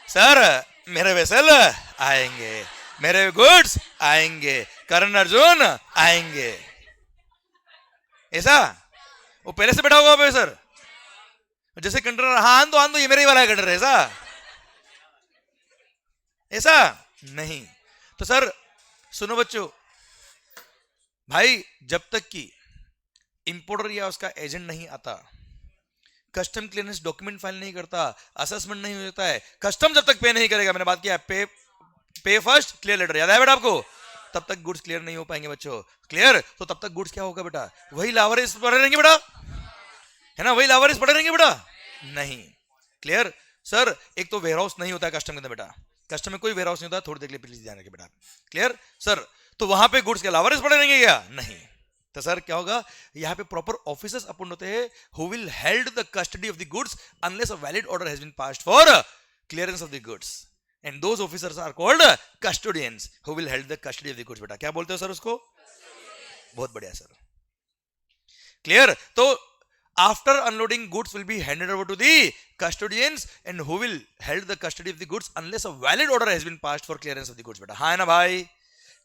सर मेरे वेसल आएंगे, मेरे गुड्स आएंगे, करण अर्जुन आएंगे, ऐसा वो पहले से बैठा होगा सर। जैसे कंटेनर, हाँ आन दो ये मेरे ही वाला है कंटेनर, ऐसा ऐसा नहीं। तो सर सुनो बच्चों, भाई जब तक कि इंपोर्टर या उसका एजेंट नहीं आता, कस्टम क्लियरेंस डॉक्यूमेंट फाइल नहीं करता, असेसमेंट नहीं होता है, कस्टम जब तक पे नहीं करेगा, मैंने बात किया पे फर्स्ट क्लियर लेटर, याद है बेटा आपको? तब तक गुड्स क्लियर नहीं हो पाएंगे बच्चों। क्लियर? तो तब तक गुड्स क्या होगा बेटा? वही लावारिस पड़े रहेंगे बेटा, है ना? वही लावारिस पड़े रहेंगे बेटा, नहीं। क्लियर? सर एक तो वेयरहाउस नहीं होता है कस्टम के अंदर बेटा, कस्टम में कोई वेयरहाउस नहीं होता, थोड़ी देर के लिए प्लीज ध्यान रखिए बेटा। क्लियर? सर तो वहां पे गुड्स के लावारिस पड़े रहेंगे क्या? नहीं। तो सर क्या होगा? यहाँ पे प्रॉपर ऑफिसर्स अपॉइंट होते हैं who will held the custody of the goods unless a valid order has been passed for clearance of the goods, and those officers are called custodians who will held the custody of the goods बेटा। क्या बोलते हो सर उसको? बहुत बढ़िया सर। क्लियर? तो after unloading goods will be handed over to the custodians and who will held the custody of the goods unless a valid order has been passed for clearance of the goods बेटा, हाँ है ना भाई?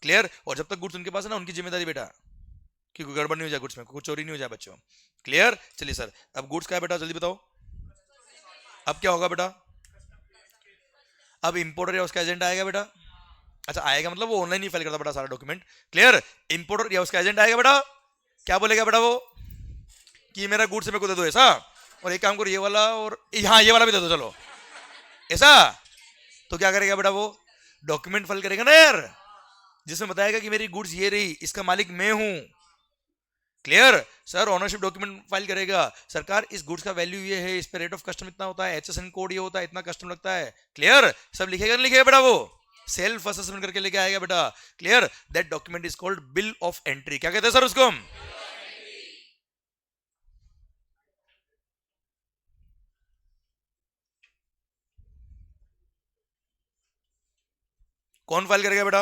क्लियर? और जब तक गुड्स उनके पास है ना, उनकी जिम्मेदारी बेटा कि कोई गड़बड़ नहीं हो जाए गुड्स में, कोई चोरी नहीं हो जाए बच्चों। क्लियर? चलिए सर अब गुड्स क्या है बेटा जल्दी बताओ, अब क्या होगा बेटा? अब इंपोर्टर या उसका एजेंट आएगा बेटा। अच्छा आएगा मतलब वो ऑनलाइन ही फाइल करता बेटा सारा डॉक्यूमेंट। क्लियर? इंपोर्टर या उसका एजेंट आएगा बेटा, क्या बोलेगा बेटा वो कि मेरा गुड्स मेरे को दे दो ऐसा, और एक काम करो ये वाला और हाँ ये वाला भी दे दो चलो, ऐसा। तो क्या करेगा बेटा वो? डॉक्यूमेंट फाइल करेगा ना यार, जिसमें बताएगा कि मेरी गुड्स ये रही, इसका मालिक मैं हूं। Clear? Sir ownership document file करेगा, सरकार इस गुड्स का वैल्यू ये है, इस पे रेट ऑफ कस्टम इतना होता है, एचएसएन कोड ये होता है, इतना कस्टम लगता है। क्लियर? सब लिखेगा नहीं लिखेगा बेटा वो? सेल्फ असेसमेंट करके लेके आएगा बेटा। Clear? That document is called bill of entry. क्या कहते हैं सर उसको हम? कौन फाइल करेगा बेटा?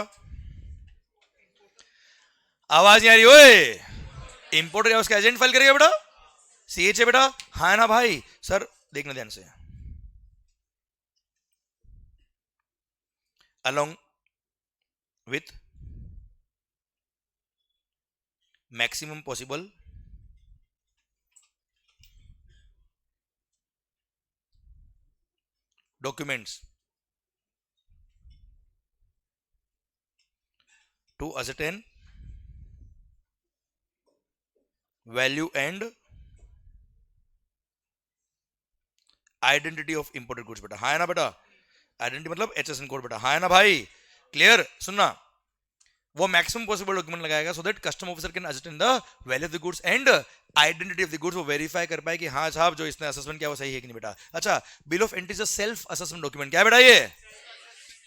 आवाज नहीं आ रही ओए, इंपोर्टर या उसका एजेंट फाइल करेगा बेटा, CH है बेटा, हाँ ना भाई? सर देखना ध्यान से, along with maximum possible documents to ascertain value and identity of imported goods बेटा, हाँ है ना बेटा? आइडेंटिटी मतलब HSN कोड बेटा, हाँ है ना भाई? क्लियर? सुनना, वो मैक्सिमम पॉसिबल डॉक्यूमेंट लगाएगा so that custom officer can ascertain the value of the goods and identity of the goods, वो वेरीफाई कर पाए कि हाँ साहब जो इसने असेसमेंट किया वो सही है कि नहीं बेटा। अच्छा, bill of entry is a self assessment document, क्या बेटा ये?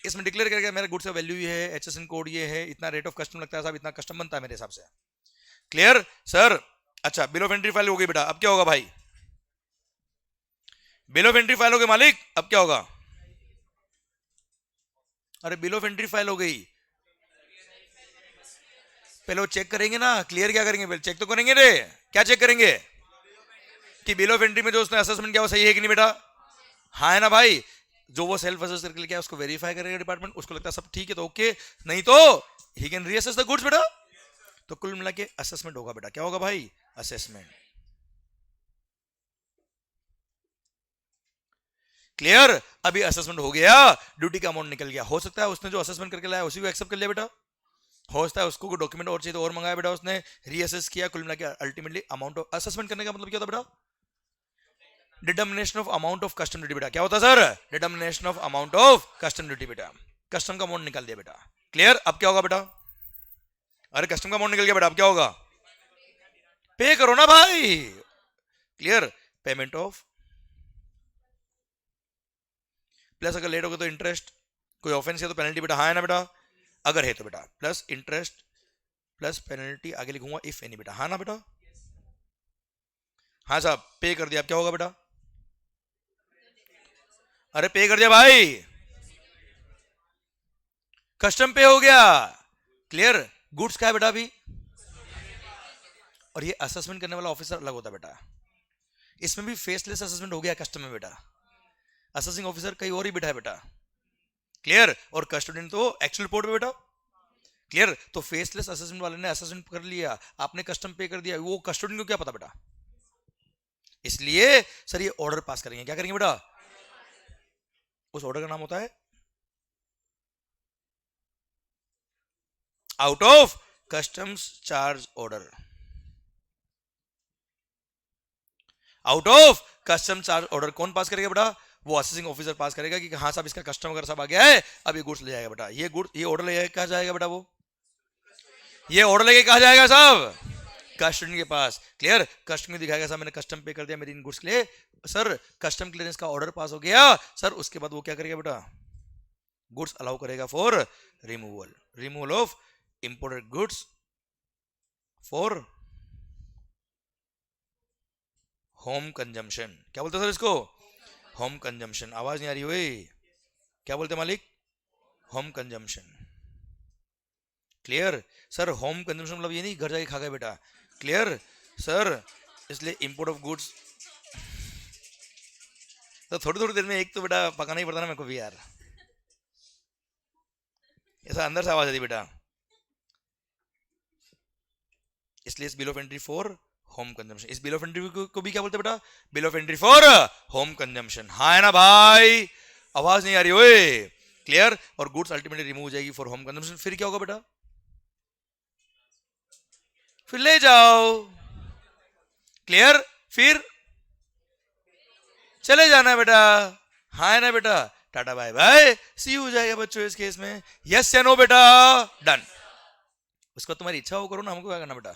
इसमें डिक्लेयर करेगा मेरा गुड्स का वैल्यू ये है, HSN कोड ये है, इतना रेट ऑफ कस्टम लगता है साहब, इतना कस्टम बनता है मेरे हिसाब से। Clear sir? अच्छा, बिल ऑफ एंट्री फाइल हो गई बेटा, अब क्या होगा भाई? बिल ऑफ एंट्री फाइल हो गई मालिक, अब क्या होगा? अरे बिल ऑफ एंट्री फाइल हो गई, पहले वो चेक करेंगे ना। क्लियर क्या करेंगे? पहले चेक तो करेंगे रे। क्या चेक करेंगे? कि बिल ऑफ एंट्री में जो उसने असेसमेंट किया वो सही है कि नहीं बेटा, हाँ है ना भाई? जो वो सेल्फ असेस करके क्या उसको वेरीफाई करेगा डिपार्टमेंट, उसको लगता है सब ठीक है तो ओके, नहीं तो he can reassess the goods बेटा। तो कुल मिला के असेसमेंट होगा बेटा, क्या होगा भाई? असेसमेंट। क्लियर? अभी असेसमेंट हो गया, ड्यूटी का अमाउंट निकल गया। हो सकता है उसने जो असेसमेंट करके लाया उसी को एक्सेप्ट कर लिया बेटा, हो सकता है उसको कोई डॉक्यूमेंट और चाहिए तो और मंगाया बेटा, उसने रीअसेस किया, कुल मिला के अल्टीमेटली अमाउंट ऑफ असेसमेंट करने का मतलब क्या होता बेटा? Determination of amount of custom duty बेटा। क्या होता sir? Determination of amount of custom duty बेटा, कस्टम का अमाउंट निकाल दिया बेटा। क्लियर? अब क्या होगा बेटा? अरे कस्टम का अमाउंट निकल गया बेटा, अब क्या होगा? पे करो ना भाई। क्लियर? पेमेंट ऑफ, प्लस अगर लेट हो गया तो इंटरेस्ट, कोई ऑफेंस है तो पेनल्टी बेटा, हाँ है ना बेटा? अगर है तो बेटा प्लस इंटरेस्ट प्लस पेनल्टी, आगे लिखूंगा इफ एनी बेटा, हाँ ना बेटा? हाँ साहब, पे कर दिया, अब क्या होगा बेटा? अरे पे कर दिया भाई, कस्टम पे हो गया। क्लियर? गुड्स का है बेटा अभी, और ये असेसमेंट करने वाला ऑफिसर अलग होता है बेटा। इसमें भी फेसलेस असेसमेंट हो गया कस्टम में बेटा, असेसिंग ऑफिसर कहीं और ही बैठा है बेटा। क्लियर? और कस्टोडियन तो एक्चुअल रिपोर्ट पे बेटा। क्लियर? तो फेसलेस असेसमेंट वाले ने असेसमेंट कर लिया, आपने कस्टम पे कर दिया, वो कस्टोडियन को क्या पता बेटा? इसलिए सर ये ऑर्डर पास करेंगे, क्या करेंगे बेटा? उस ऑर्डर का नाम होता है out of customs charge order. Out of custom charge order कौन पास करेगा बेटा? वो असेसिंग ऑफिसर पास करेगा कि हाँ साहब इसका कस्टम वगैरह सब आ गया है, अब ये गुड्स ले जाएगा बेटा। ये गुड, ये ऑर्डर ले कहा जाएगा बेटा? वो ये ऑर्डर लेके कहा जाएगा साहब? कस्टम के पास। क्लियर? कस्टम दिखाएगा साहब मैंने कस्टम पे कर दिया मेरी इन गुड्स के लिए, सर कस्टम क्लियरेंस का ऑर्डर पास हो गया सर। उसके बाद वो क्या करेगा बेटा? गुड्स अलाउ करेगा for removal, removal of imported goods for home consumption. क्या बोलते सर इसको? Home consumption. आवाज नहीं आ रही हुई, क्या बोलते मालिक? Home consumption. Clear? Sir home consumption मतलब ये नहीं घर जाके खा गए बेटा। Clear sir? इसलिए इंपोर्ट ऑफ गुड्स तो थोड़ी थोड़ी देर में एक तो बेटा पकाना ही पड़ता ना मेरे को भी यार, ऐसा अंदर से आवाज आती बेटा। इसलिए इस bill of entry for home consumption, इस बिल ऑफ एंट्री को भी क्या बोलते बेटा? Bill of entry for home consumption. हाँ है ना भाई? आवाज नहीं आ रही ओए? क्लियर? और गुड्स अल्टीमेटली रिमूव हो जाएगी फॉर होम कंजम्पशन। फिर क्या होगा बेटा? फिर ले जाओ। क्लियर? फिर चले जाना बेटा, हाँ है ना बेटा? टाटा बाय बाय, सी हो जाएगा बच्चों इस केस में। यस या नो बेटा? डन। उसको तुम्हारी इच्छा हो करो ना, हमको क्या करना बेटा?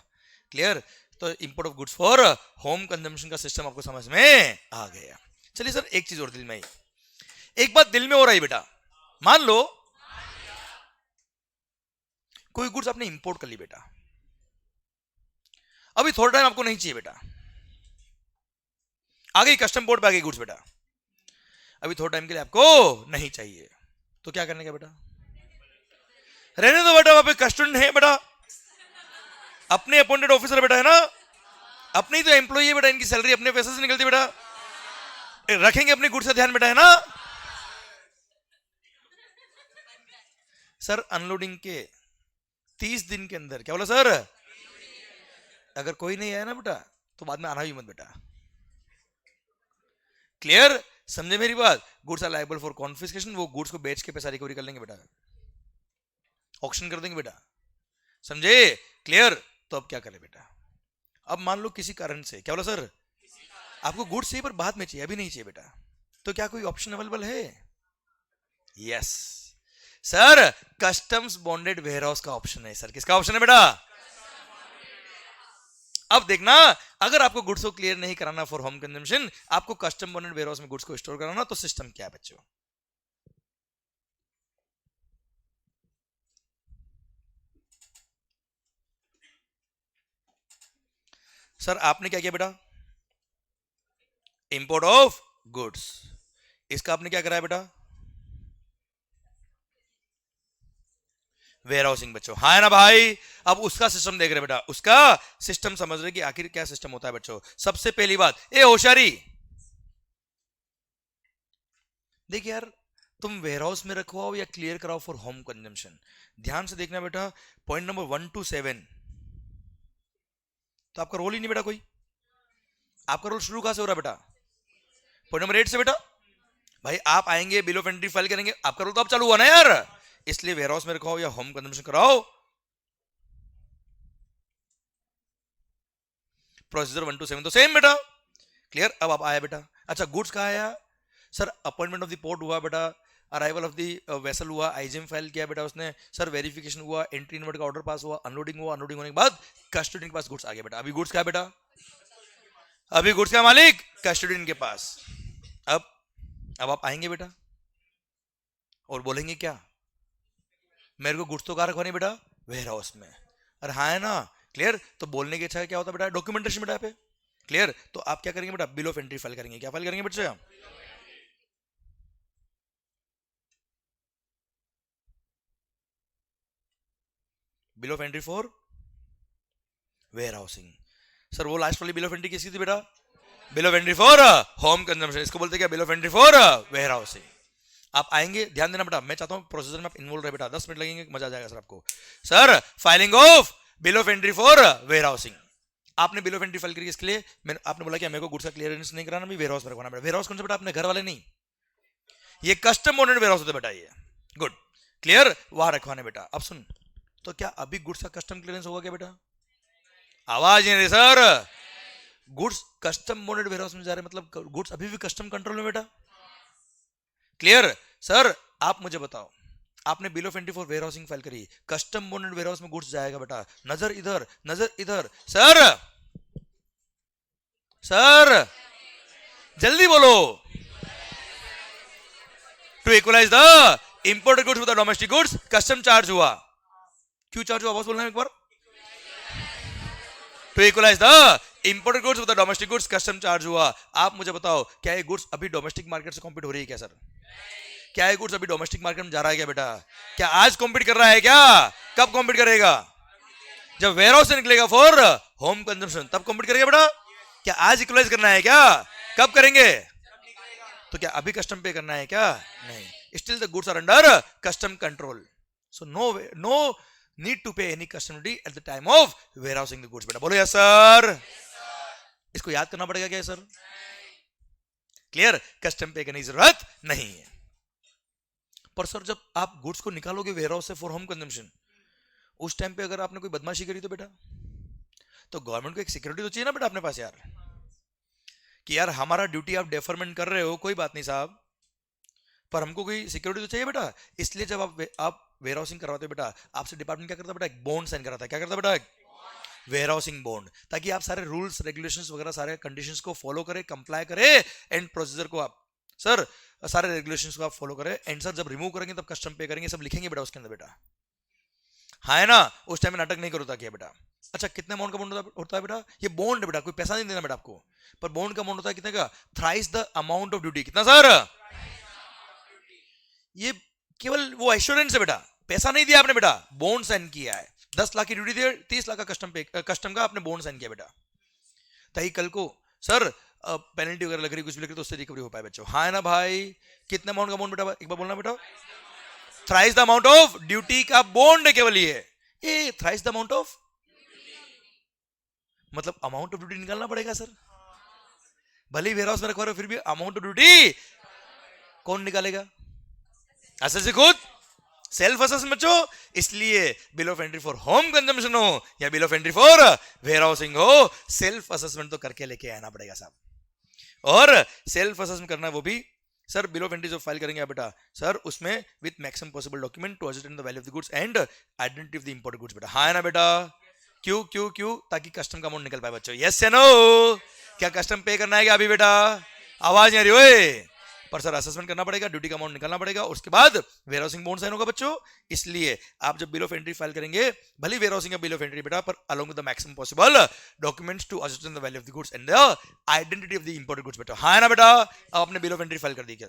क्लियर? तो import of goods for home consumption का सिस्टम आपको समझ में आ गया। चलिए सर एक चीज और दिल में, एक बात दिल में हो रही बेटा, मान लो कोई गुड्स आपने इंपोर्ट कर ली बेटा, अभी थोड़ा टाइम आपको नहीं चाहिए बेटा, आ गई कस्टम बोर्ड पे आ गई गुड्स बेटा, अभी थोड़ा टाइम के लिए आपको नहीं चाहिए, तो क्या करने का बेटा? रहने दो बेटा, वहां पे कस्टम है बेटा, अपने अपॉइंटेड ऑफिसर बेटा है ना, अपनी तो एम्प्लॉई है बेटा, इनकी सैलरी अपने पैसे से निकलती बेटा, रखेंगे अपने गुड्स का ध्यान बेटा, है ना सर। अनलोडिंग के 30 दिन के अंदर, क्या बोला सर, अगर कोई नहीं आया ना बेटा तो बाद में आना ही मत बेटा। क्लियर, समझे मेरी बात। Goods are liable for confiscation, वो गुड्स को बेच के पैसा रिकवरी कर लेंगे बेटा, ऑक्शन कर देंगे बेटा, समझे। क्लियर, तो अब क्या करें बेटा। अब मान लो किसी कारण से, क्या बोला सर, आपको गुड्स चाहिए पर बाद में चाहिए, अभी नहीं चाहिए बेटा, तो क्या कोई ऑप्शन अवेलेबल है? Yes sir, customs bonded warehouse का ऑप्शन है सर। किसका ऑप्शन है बेटा? अब देखना, अगर आपको गुड्स को क्लियर नहीं कराना फॉर होम कंजम्पशन, आपको कस्टम बॉन्डेड वेयरहाउस में गुड्स को स्टोर कराना, तो सिस्टम क्या है बच्चों? सर आपने क्या किया बेटा? इंपोर्ट ऑफ गुड्स, इसका आपने क्या कराया बेटा? वेयर हाउसिंग बच्चों, हाँ है ना भाई। अब उसका सिस्टम देख रहे बेटा, उसका सिस्टम समझ रहे कि आखिर क्या सिस्टम होता है बच्चों। सबसे पहली बात, ए होशियारी देखिए यार, तुम वेयर हाउस में रखवाओ या क्लियर कराओ फॉर होम कंजम्पशन, ध्यान से देखना बेटा। पॉइंट नंबर 1 to 7 तो आपका रोल ही नहीं बेटा कोई। आपका रोल शुरू कहां से हो रहा बेटा? पॉइंट नंबर 8 से बेटा। भाई आप आएंगे, बिल ऑफ एंट्री फाइल करेंगे, आपका रोल तो अब चालू हुआ ना यार। इसलिए वेयर हाउस में रखवाओ या होम कंजम्पशन कराओ, प्रोसीजर 1 to 7 तो सेम बेटा। क्लियर, अब आप आया बेटा। अच्छा गुड्स कहाँ आया sir? Appointment of the port हुआ बेटा, अराइवल ऑफ द वेसल हुआ, आईजीएम फाइल किया बेटा उसने सर, वेरिफिकेशन हुआ, एंट्री इनवर्ट का ऑर्डर पास हुआ, अनलोडिंग हुआ, अनलोडिंग होने के बाद कस्टोडियन के पास गुड्स आ गया बेटा। अभी गुड्स क्या है बेटा? अभी गुड्स का मालिक कस्टोडियन के पास। अब आप आएंगे बेटा और बोलेंगे क्या, मेरे को गुड्स तो कहाँ रखवानी बेटा? वेयर हाउस में। अरे हाँ है ना। क्लियर, तो बोलने की इच्छा क्या होता है बेटा? डॉक्यूमेंटेशन बेटा पे। क्लियर, तो आप क्या करेंगे बेटा? बिल ऑफ एंट्री फाइल करेंगे। क्या फाइल करेंगे बच्चे? Bill of entry for warehousing. Sir वो लास्ट वाली बिल ऑफ एंट्री किसकी थी बेटा? Bill of entry for home consumption. इसको बोलते क्या? Bill of entry for warehousing. आप आएंगे, ध्यान देना बेटा, मैं चाहता हूं प्रोसीजर में आप इन्वॉल्व रहे बेटा। 10 मिनट लगेंगे, मजा आ जाएगा सर आपको। Sir filing of bill of entry for warehousing. आपने बिल ऑफ एंट्री फाइल करी, इसके लिए मैंने आपने बोला कि मेरे को गुड्स का क्लियरेंस नहीं कराना, भी वेयर हाउस में रखवाना बेटा। वेयर हाउस कौन सा बेटा? अपने घर वाले नहीं, ये कस्टम बॉन्डेड वेयर हाउस होता है बेटा ये। गुड, क्लियर, वहां रखवाने बेटा। अब सुन, तो क्या अभी गुड्स का कस्टम क्लियरेंस होगा क्या बेटा? आवाज नहीं रही sir. Goods custom bonded warehouse में जा रहे, मतलब गुड्स अभी भी कस्टम कंट्रोल में बेटा। क्लियर सर, आप मुझे बताओ, आपने bill of entry for warehousing file करी, कस्टम बॉन्डेड वेयर हाउस में गुड्स जाएगा बेटा। नजर इधर, नजर इधर। सर सर जल्दी बोलो। To equalise the imported goods with the domestic goods, custom charge हुआ। क्यों चार्ज हुआ बॉस, बोलना है एक बार। To equalise the imported goods with the domestic goods, custom charge हुआ। आप मुझे बताओ, क्या ये गुड्स अभी डोमेस्टिक मार्केट से कॉम्पीट हो रही है क्या सर? क्या ये गुड्स अभी डोमेस्टिक मार्केट में जा रहा है क्या बेटा? क्या आज कॉम्पीट कर रहा है क्या? कब कॉम्पीट करेगा? जब वेयर हाउस से निकलेगा फॉर होम कंजम्पशन, तब कॉम्पीट करेगा बेटा। क्या आज इक्वलाइज करना है क्या? कब करेंगे? तो क्या अभी कस्टम पे करना है क्या? नहीं, still the goods are under custom control, so no need to pay any custom duty at the time of warehousing the goods बेटा। बोलो यस सर। इसको याद करना पड़ेगा क्या सर? क्लियर, कस्टम पे करने की जरूरत नहीं है। पर सर जब आप गुड्स को निकालोगे वेयर हाउस से फॉर होम कंजम्पशन, उस टाइम पे अगर आपने कोई बदमाशी करी तो बेटा, तो गवर्नमेंट को एक सिक्योरिटी तो चाहिए ना बेटा अपने पास यार, कि यार हमारा ड्यूटी आप डेफरमेंट कर रहे हो, कोई बात नहीं साहब, पर हमको कोई सिक्योरिटी तो चाहिए बेटा। इसलिए जब आप वेयर हाउसिंग करवाते हो बेटा, आपसे डिपार्टमेंट क्या करता है बेटा? एक बॉन्ड साइन कराता है। क्या करता है बेटा? वेयर हाउसिंग बॉन्ड, ताकि आप सारे रूल्स रेगुलेशंस वगैरह सारे कंडीशंस को फॉलो करें, कंप्लाई करें, एंड प्रोसीजर को आप सर सारे रेगुलेशंस को आप फॉलो करें, एंड सर जब रिमूव करेंगे तब कस्टम पे करेंगे, सब लिखेंगे बेटा उसके अंदर बेटा। हाँ है ना, उस टाइम में नाटक नहीं करो ताकि बेटा। अच्छा कितने अमाउंट का बॉन्ड होता है बेटा? ये बॉन्ड बेटा, कोई पैसा नहीं देना बेटा आपको, पर बॉन्ड का अमाउंट होता है कितने का? Thrice the amount of duty. कितना सर? ये केवल वो एश्योरेंस है बेटा, पैसा नहीं दिया आपने बेटा, बॉन्ड साइन किया है। 10 लाख की ड्यूटी दी, 30 लाख का कस्टम का आपने बॉन्ड साइन किया बेटा। ताकि कल को सर पेनल्टी वगैरह लग रही कुछ भी लग रही तो उससे रिकवरी हो पाए बच्चों। हाँ है ना भाई? कितने अमाउंट का अमाउंट बेटा, एक बार बोलना बेटा। Thrice the amount of duty का बॉन्ड केवल ये थ्राइस द अमाउंट ऑफ, मतलब अमाउंट ऑफ ड्यूटी निकालना पड़ेगा सर, भले ही वेयर हाउस में रखवा रहे हो फिर भी अमाउंट ऑफ ड्यूटी कौन निकालेगा? असेस खुद, सेल्फ असेस बच्चों। इसलिए bill of entry for home consumption हो या bill of entry for warehousing हो, सेल्फ असेसमेंट तो करके लेके आना पड़ेगा साहब। और सेल्फ असेसमेंट करना वो भी सर बिल ऑफ एंट्री जो फाइल करेंगे आप बेटा सर, उसमें with maximum possible document to ascertain the value of the goods and identity of the imported goods बेटा। हाँ है ना बेटा? क्यों क्यों क्यों? ताकि कस्टम का अमाउंट निकल पाए बच्चों। यस या नो? क्या कस्टम पे करना है क्या अभी बेटा? आवाज नहीं आ रही ओए? पर सर असेसमेंट करना पड़ेगा, ड्यूटी का अमाउंट निकालना पड़ेगा, उसके बाद वेयर हाउसिंग बॉन्ड साइन होगा बच्चों। इसलिए आप जब बिल ऑफ एंट्री फाइल करेंगे, भले वेयर हाउसिंग का बिल ऑफ एंट्री बेटा, पर along with the maximum possible documents to ascertain the value of the goods and the identity of the imported goods बेटा। हाँ है ना बेटा? अब आपने बिल ऑफ एंट्री फाइल कर दी, क्या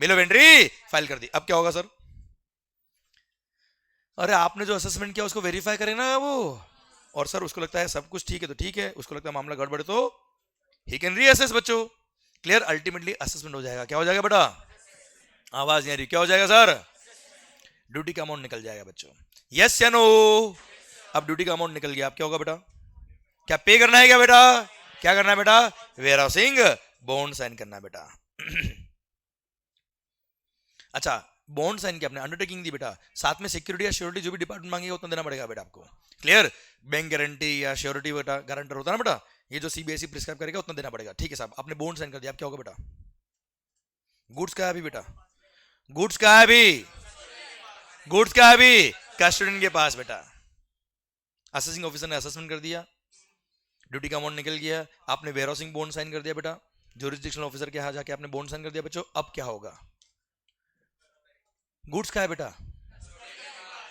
बिल ऑफ एंट्री फाइल कर दी, अब क्या होगा सर? अरे आपने जो असेसमेंट किया उसको वेरीफाई करें ना वो, और सर उसको लगता है सब कुछ ठीक है तो ठीक है, उसको लगता है मामला गड़बड़ है तो ही कैन रीअसेस बच्चों। क्लियर? अल्टीमेटली असेसमेंट हो जाएगा। क्या हो जाएगा बेटा? आवाज नहीं आ रही, क्या हो जाएगा सर? ड्यूटी का अमाउंट निकल जाएगा बच्चों। यस या नो? अब ड्यूटी का अमाउंट निकल गया, अब क्या होगा बेटा? क्या पे करना है क्या बेटा? क्या करना है बेटा? वेयर हाउसिंग बॉन्ड साइन करना है बेटा। अच्छा, बॉन्ड साइन किया आपने, अंडरटेकिंग दी बेटा, साथ में सिक्योरिटी या श्योरिटी जो भी डिपार्टमेंट मांगेगा उतना देना पड़ेगा बेटा आपको। क्लियर? बैंक गारंटी या श्योरिटी बेटा, गारंटर होता है ना बेटा, ये जो सीबीएसई प्रिस्क्राइब करेगा उतना देना पड़ेगा। ठीक है साहब, आपने बॉन्ड साइन कर दिया, अब क्या होगा बेटा? गुड्स का है अभी बेटा, गुड्स का है अभी, गुड्स का है अभी कस्टोडियन के पास बेटा। असेसिंग ऑफिसर ने असेसमेंट कर दिया, ड्यूटी का अमाउंट निकल गया, आपने वेयर हाउसिंग बॉन्ड साइन कर दिया बेटा, ज्यूरिसडिक्शनल ऑफिसर के यहाँ जाके आपने बॉन्ड साइन कर दिया बच्चों। अब क्या होगा? गुड्स का है बेटा,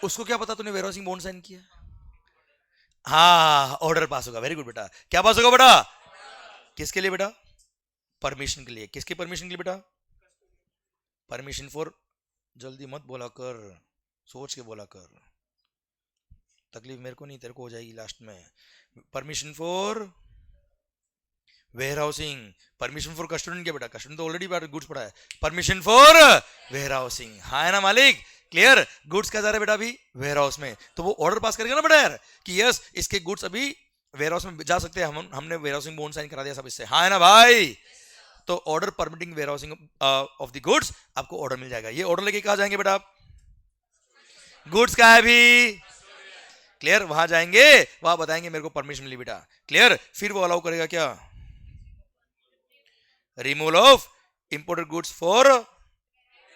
उसको क्या पता तूने वेयर हाउसिंग बॉन्ड साइन किया? हाँ, ऑर्डर पास होगा। वेरी गुड बेटा, क्या पास होगा बेटा? किसके लिए बेटा? परमिशन के लिए। किसकी परमिशन के लिए बेटा? परमिशन फॉर, जल्दी मत बोला कर, सोच के बोला कर, तकलीफ मेरे को नहीं तेरे को हो जाएगी लास्ट में। Permission for warehousing, permission for custodian क्या बेटा? कस्टोडियन तो ऑलरेडी गुड्स पड़ा है, परमिशन फॉर वेयर हाउसिंग। हाँ है ना मालिक? क्लियर? गुड्स क्या जा रहा है बेटा अभी? वेयर हाउस में, तो वो ऑर्डर पास करेगा ना बेटा यार कि यस इसके गुड्स अभी वेयर हाउस में जा सकते हैं, हमने वेयर हाउसिंग बॉन्ड साइन करा दिया सब इससे। हाँ है ना भाई? तो order permitting warehousing of the goods, आपको ऑर्डर मिल जाएगा। ये ऑर्डर लेके कहा जाएंगे बेटा आप? गुड्स का है भी। क्लियर? वहां जाएंगे, वहां बताएंगे मेरे को परमिशन मिली बेटा। क्लियर? फिर वो अलाउ करेगा क्या? Removal of imported goods for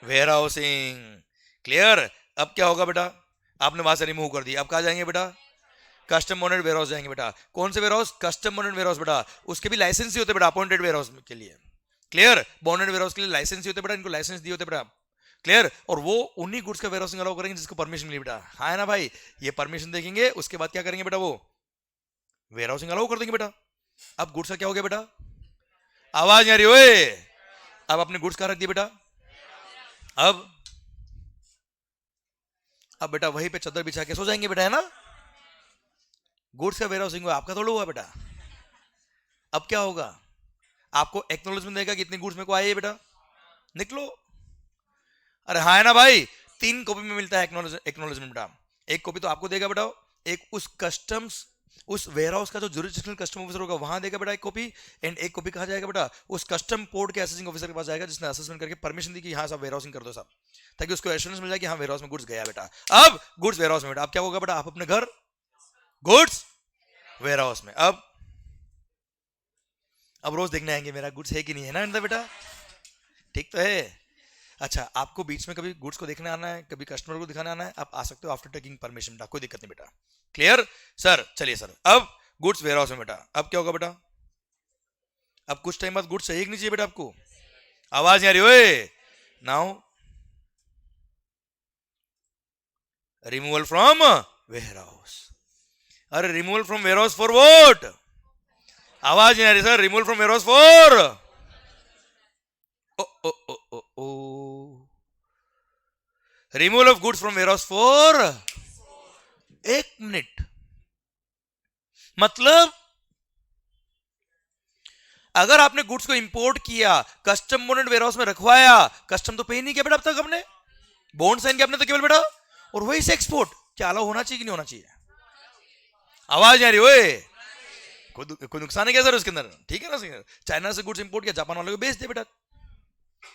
warehousing. Clear? अब क्या होगा बेटा? आपने वहां से रिमूव कर दिया, अब कहा जाएंगे बेटा? कस्टम बॉन्डेड वेयर हाउस जाएंगे बेटा। कौन से warehouse? Custom bonded warehouse बेटा, उसके भी लाइसेंस ही होते बेटा अपॉइंटेड वेयर हाउस के लिए। क्लियर? बॉन्डेड वेयर हाउस के लिए लाइसेंस ही होते बेटा, इनको लाइसेंस दिए होते बेटा। क्लियर? और वो उन्हीं गुड्स का वेयर हाउसिंग अलाउ करेंगे जिसको परमिशन मिली बेटा। हाँ है ना भाई? ये परमिशन देखेंगे, उसके बाद क्या करेंगे बेटा? वो वेयर हाउसिंग अलाउ कर देंगे बेटा। अब गुड्स का क्या हो गया बेटा? आवाज नहीं आ रही ओए? अब अपने गुड्स कहाँ रख दिए बेटा? अब बेटा वहीं पे चादर बिछा के सो जाएंगे बेटा, है ना? गुड्स का वेयर हाउसिंग हुआ, आपका थोड़ा हुआ बेटा। अब क्या होगा? आपको एक्नॉलेजमेंट देगा कि इतनी गुड्स मेरे को आई है बेटा, निकलो। अरे हाँ है ना भाई? 3 कॉपी में मिलता है एक्नॉलेजमेंट बेटा। एक कॉपी तो आपको देगा बेटा, एक उस कस्टम्स उस वेयर हाउस का जो ज्यूरिसडिक्शनल कस्टम ऑफिसर होगा वहां देगा बेटा एक कॉपी, एंड एक कॉपी कहा जाएगा बेटा उस कस्टम पोर्ट के असेसिंग ऑफिसर के पास जाएगा जिसने असेसमेंट करके परमिशन दी कि हाँ साहब वेयर हाउसिंग कर दो साहब, ताकि उसको एश्योरेंस मिल जाए कि हाँ वेयर हाउस में गुड्स गया बेटा। अब गुड्स वेयर हाउस में बेटा, अब क्या होगा बेटा? आप अपने घर, गुड्स वेयर हाउस में। अब रोज देखने आएंगे मेरा गुड्स है कि नहीं है ना अंदर बेटा, ठीक तो है? अच्छा, आपको बीच में कभी गुड्स को देखने आना है, कभी कस्टमर को दिखाने आना है, आप आ सकते हो आफ्टर टेकिंग परमिशन बेटा, कोई दिक्कत नहीं बेटा। Clear sir? चलिए सर, अब गुड्स वेयर हाउस में बेटा, अब क्या होगा बेटा? अब कुछ टाइम बाद गुड्स चाहिए कि नहीं चाहिए बेटा आपको? आवाज नहीं आ रही ओए? Now removal from warehouse. अरे removal from warehouse for what? आवाज नहीं आ रही sir? Removal from warehouse for removal of goods from warehouse for, एक मिनट, मतलब अगर आपने गुड्स को इंपोर्ट किया, कस्टम मोनेट वेयरहाउस में रखवाया, कस्टम तो पे नहीं किया बेटा अब तक हमने, बॉन्ड साइन किया आपने तो केवल बेटा, और वही से एक्सपोर्ट क्या अलाउ होना चाहिए कि नहीं होना चाहिए? आवाज नहीं आ रही ओए, कोई नुकसान है क्या सर उसके अंदर? ठीक है ना, चाइना से गुड्स इंपोर्ट किया, जापान वालों को बेच दे बेटा,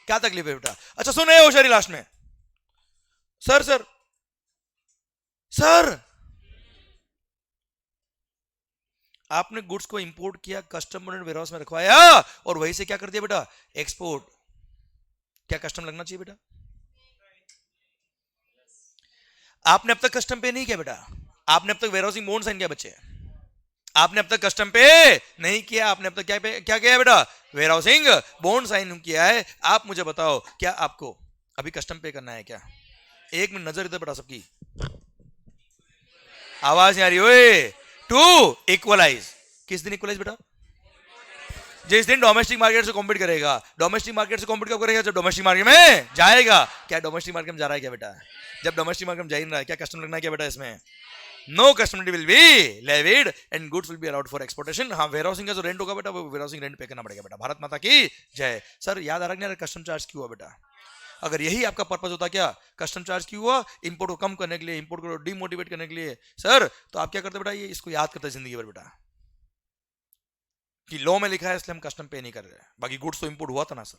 क्या तकलीफ है बेटा? अच्छा सुने होशियारी लास्ट में, सर सर सर आपने गुड्स को इंपोर्ट किया, कस्टम मोनेट वेयरहाउस में रखवाया, और वहीं से क्या कर दिया बेटा? एक्सपोर्ट। क्या कस्टम लगना चाहिए बेटा? आपने अब तक कस्टम पे नहीं किया बेटा, आपने अब तक वेयरहाउसिंग बॉन्ड साइन किया बच्चे, आपने अब तक कस्टम पे नहीं किया, आपने अब तक क्या किया है बेटा? वेयरहाउसिंग बॉन्ड साइन किया है। आप मुझे बताओ क्या आपको अभी कस्टम पे करना है क्या? एक मिनट नजर इधर बेटा सबकी, आवाज नहीं आ रही ओए। टू इक्वलाइज, किस दिन इक्वलाइज बेटा? जिस दिन डोमेस्टिक मार्केट से कॉम्पीट करेगा। डोमेस्टिक मार्केट से कॉम्पीट कब करेगा? जब डोमेस्टिक मार्केट में जाएगा। क्या डोमेस्टिक मार्केट में जा रहा है क्या बेटा? जब डोमेस्टिक मार्केट में जा ही रहा है, क्या कस्टम लगना है क्या बेटा इसमें? No custom duty will be levied and goods will be allowed for exportation. हाँ, वेयरहाउसिंग का जो रेंट होगा बेटा, वो वेयरहाउसिंग रेंट पे करना पड़ेगा बेटा। भारत माता की जय। सर याद आ रहा है कस्टम चार्ज क्यों हुआ बेटा? अगर यही आपका पर्पस होता, क्या कस्टम चार्ज क्यों हुआ? इंपोर्ट को कम करने के लिए, इंपोर्ट को डिमोटिवेट करने के लिए। सर तो आप क्या करते बेटा? ये इसको याद करते जिंदगी भर बेटा, कि लॉ में लिखा है इसलिए हम कस्टम पे नहीं कर रहे, बाकी गुड्स तो इंपोर्ट हुआ था ना सर।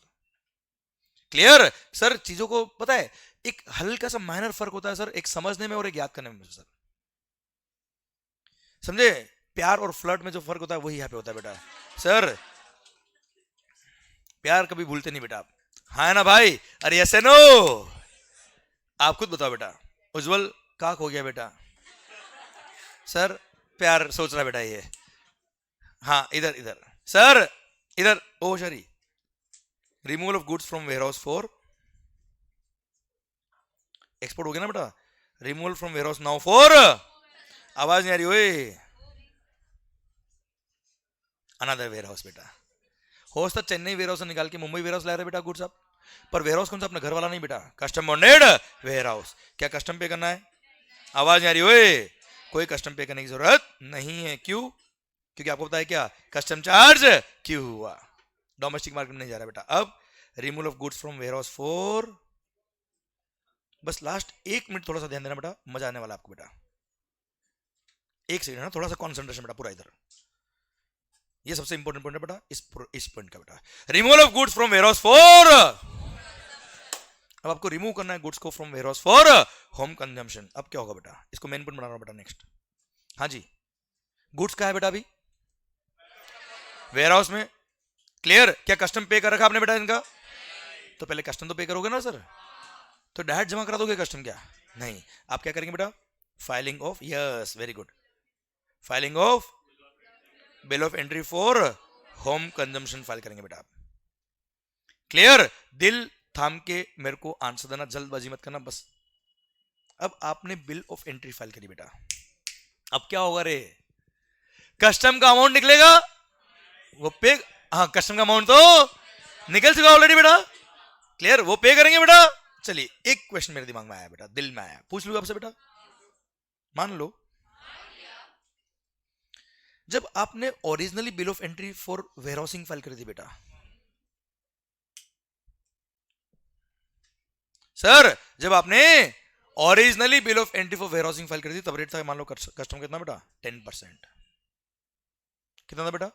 Clear sir? चीजों को पता है, एक हल्का सा माइनर फर्क होता है सर, एक समझने में और एक याद करने में सर, समझे? प्यार और फ्लर्ट में जो फर्क होता है वही यहां पे होता है बेटा। सर प्यार कभी भूलते नहीं बेटा आप, हाँ ना भाई? अरे यस नो, आप खुद बताओ बेटा। उज्जवल काक हो गया बेटा, सर प्यार सोच रहा बेटा ये, हाँ इधर इधर सर, इधर ओ शरी, removal of goods from warehouse for export हो गया ना बेटा? Removal from warehouse now for, आवाज नहीं आ रही ओए, अनदर वेयरहाउस बेटा। हो सकता चेन्नई वेयरहाउस से निकाल के मुंबई वेयरहाउस ला रहे बेटा गुड्स आप, पर वेयरहाउस कौन सा? अपना घर वाला नहीं बेटा, कस्टम बॉन्डेड वेयरहाउस। क्या कस्टम पे करना है? आवाज नहीं आ रही ओए, कोई कस्टम पे करने की जरूरत नहीं है। क्यों? क्योंकि आपको पता है क्या कस्टम चार्ज क्यों हुआ? डोमेस्टिक मार्केट में नहीं जा रहा बेटा। अब removal of goods from warehouse for, बस लास्ट एक मिनट थोड़ा सा ध्यान देना बेटा, मजा आने वाला आपको बेटा। एक सेकंड ना, थोड़ा सा कॉन्सेंट्रेशन बेटा पूरा इधर, ये सबसे इंपॉर्टेंट पॉइंट है बेटा, इस पॉइंट का बेटा। Removal of goods from warehouse for, अब आपको रिमूव करना है गुड्स को from warehouse for home consumption. अब क्या होगा बेटा? इसको मेन पॉइंट बना रहा हूं बेटा नेक्स्ट। हाँ जी, गुड्स का है बेटा अभी वेयरहाउस में, क्लियर? क्या कस्टम पे कर रखा आपने बेटा इनका? तो पहले कस्टम तो पे करोगे ना सर, तो डायरेक्ट जमा करा दोगे कस्टम? क्या नहीं, आप क्या करेंगे बेटा? Filing of, yes very good, filing of bill of entry for home consumption file करेंगे बेटा आप। क्लियर? दिल थाम के मेरे को आंसर देना, जल्दबाजी मत करना बस। अब आपने बिल ऑफ एंट्री फाइल करी बेटा, अब क्या होगा रे? कस्टम का अमाउंट निकलेगा वो पे, हाँ कस्टम का अमाउंट तो निकल चुका ऑलरेडी बेटा। क्लियर? वो पे करेंगे बेटा। चलिए एक क्वेश्चन मेरे दिमाग में आया बेटा, दिल में आया, पूछ लूंगा आपसे बेटा। मान लो जब आपने originally bill of entry for warehousing file करी थी बेटा, सर जब आपने originally bill of entry for warehousing file करी थी तब रेट था मान लो कस्टम कितना बेटा? 10%। कितना था बेटा?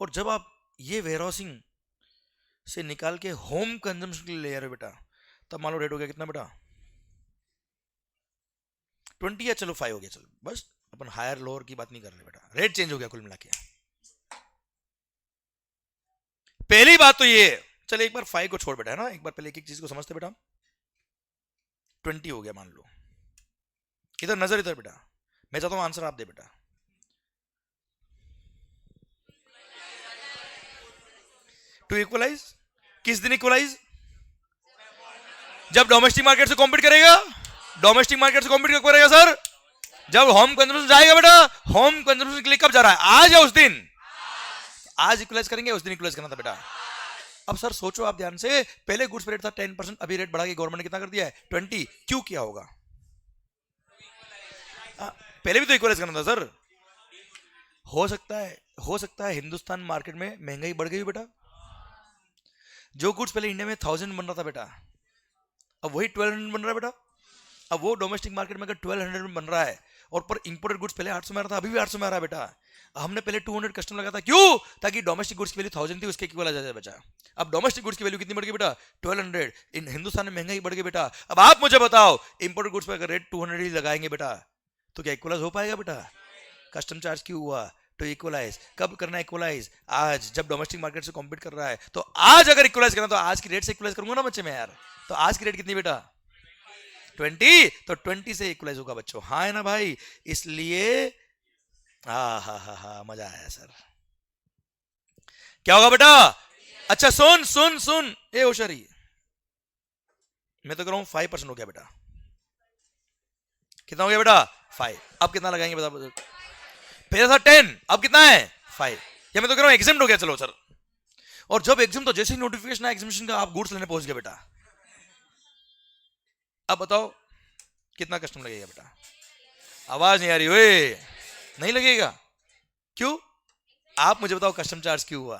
और जब आप ये वेयरहाउसिंग से निकाल के होम कंजम्पशन के लिए ले रहे हो बेटा, तब मान लो रेट हो गया कितना बेटा? 20 या चलो 5 हो गया, चलो बस अपन हायर लोअर की बात नहीं कर रहे बेटा, रेट चेंज हो गया कुल मिला के। पहली बात तो ये, चले एक बार 5 को छोड़ बेटा, है ना, एक बार पहले एक एक चीज को समझते बेटा। 20 हो गया मान लो, इधर नजर इधर बेटा, मैं चाहता हूं आंसर आप दे बेटा। टू इक्वलाइज, किस दिन इक्वलाइज? जब डोमेस्टिक मार्केट से कॉम्पीट करेगा। डोमेस्टिक मार्केट से कॉम्पीट कब करेगा सर? जब होम कंजम्पशन जाएगा बेटा। होम कंजम्पशन के लिए कब जा रहा है? आज या उस दिन? आज इक्वलाइज करेंगे, उस दिन इक्वलाइज करना था बेटा। अब सर सोचो आप ध्यान से, पहले गुड्स पे रेट था 10%, अभी रेट बढ़ा के गवर्नमेंट ने कितना कर दिया है? 20। क्यों किया होगा? पहले भी तो इक्वलाइज करना था सर, हो सकता है हिंदुस्तान मार्केट में महंगाई बढ़ गई हो बेटा। जो गुड्स पहले इंडिया में 1000 बन रहा था बेटा, अब वही 1200 बन रहा है बेटा। अब वो डोमेस्टिक मार्केट में अगर 1200 में बन रहा है और पर इंपोर्टेड गुड्स पहले 800 में आ रहा था, अभी भी 800 में आ रहा है बेटा। हमने पहले 200 कस्टम लगा था, क्यों? ताकि डोमेस्टिक गुड्स की वैल्यू 1000 थी, उसके इक्वल आ जाए बचा। अब डोमेस्टिक गुड्स की वैल्यू कितनी बढ़ गई बेटा? 1200। इन हिंदुस्तान में महंगाई बढ़ गई बेटा। अब आप मुझे बताओ, इंपोर्टेड गुड्स पर अगर रेट 200 ही लगाएंगे बेटा, तो क्या इक्वलाइज हो पाएगा बेटा? कस्टम चार्ज क्यों हुआ? तो इक्वलाइज कब करना है? इक्वलाइज आज, जब डोमेस्टिक मार्केट से कॉम्पीट कर रहा है। तो आज अगर इक्वलाइज करना तो आज की रेट से इक्वलाइज करूंगा ना बच्चे मैं यार। तो आज की रेट कितनी बेटा? 20। तो 20 से इक्वलाइज होगा बच्चों, हाँ है ना भाई? इसलिए हा मजा आया सर। क्या होगा बेटा? अच्छा सुन सुन सुन ए होशरी, मैं तो कह रहा हूं 5% हो गया बेटा। कितना हो गया बेटा? 5। अब कितना लगाएंगे बता? पहले था 10, अब कितना है? 5। या मैं तो कह रहा हूं एग्जाम हो गया। चलो सर, और जब एग्जाम तो जैसे ही नोटिफिकेशन आया एग्जामिनेशन का, आप गुड्स लेने पहुंच गए बेटा। अब बताओ कितना कस्टम लगेगा बेटा? आवाज नहीं आ रही ओए, नहीं लगेगा। क्यों? आप मुझे बताओ कस्टम चार्ज क्यों हुआ?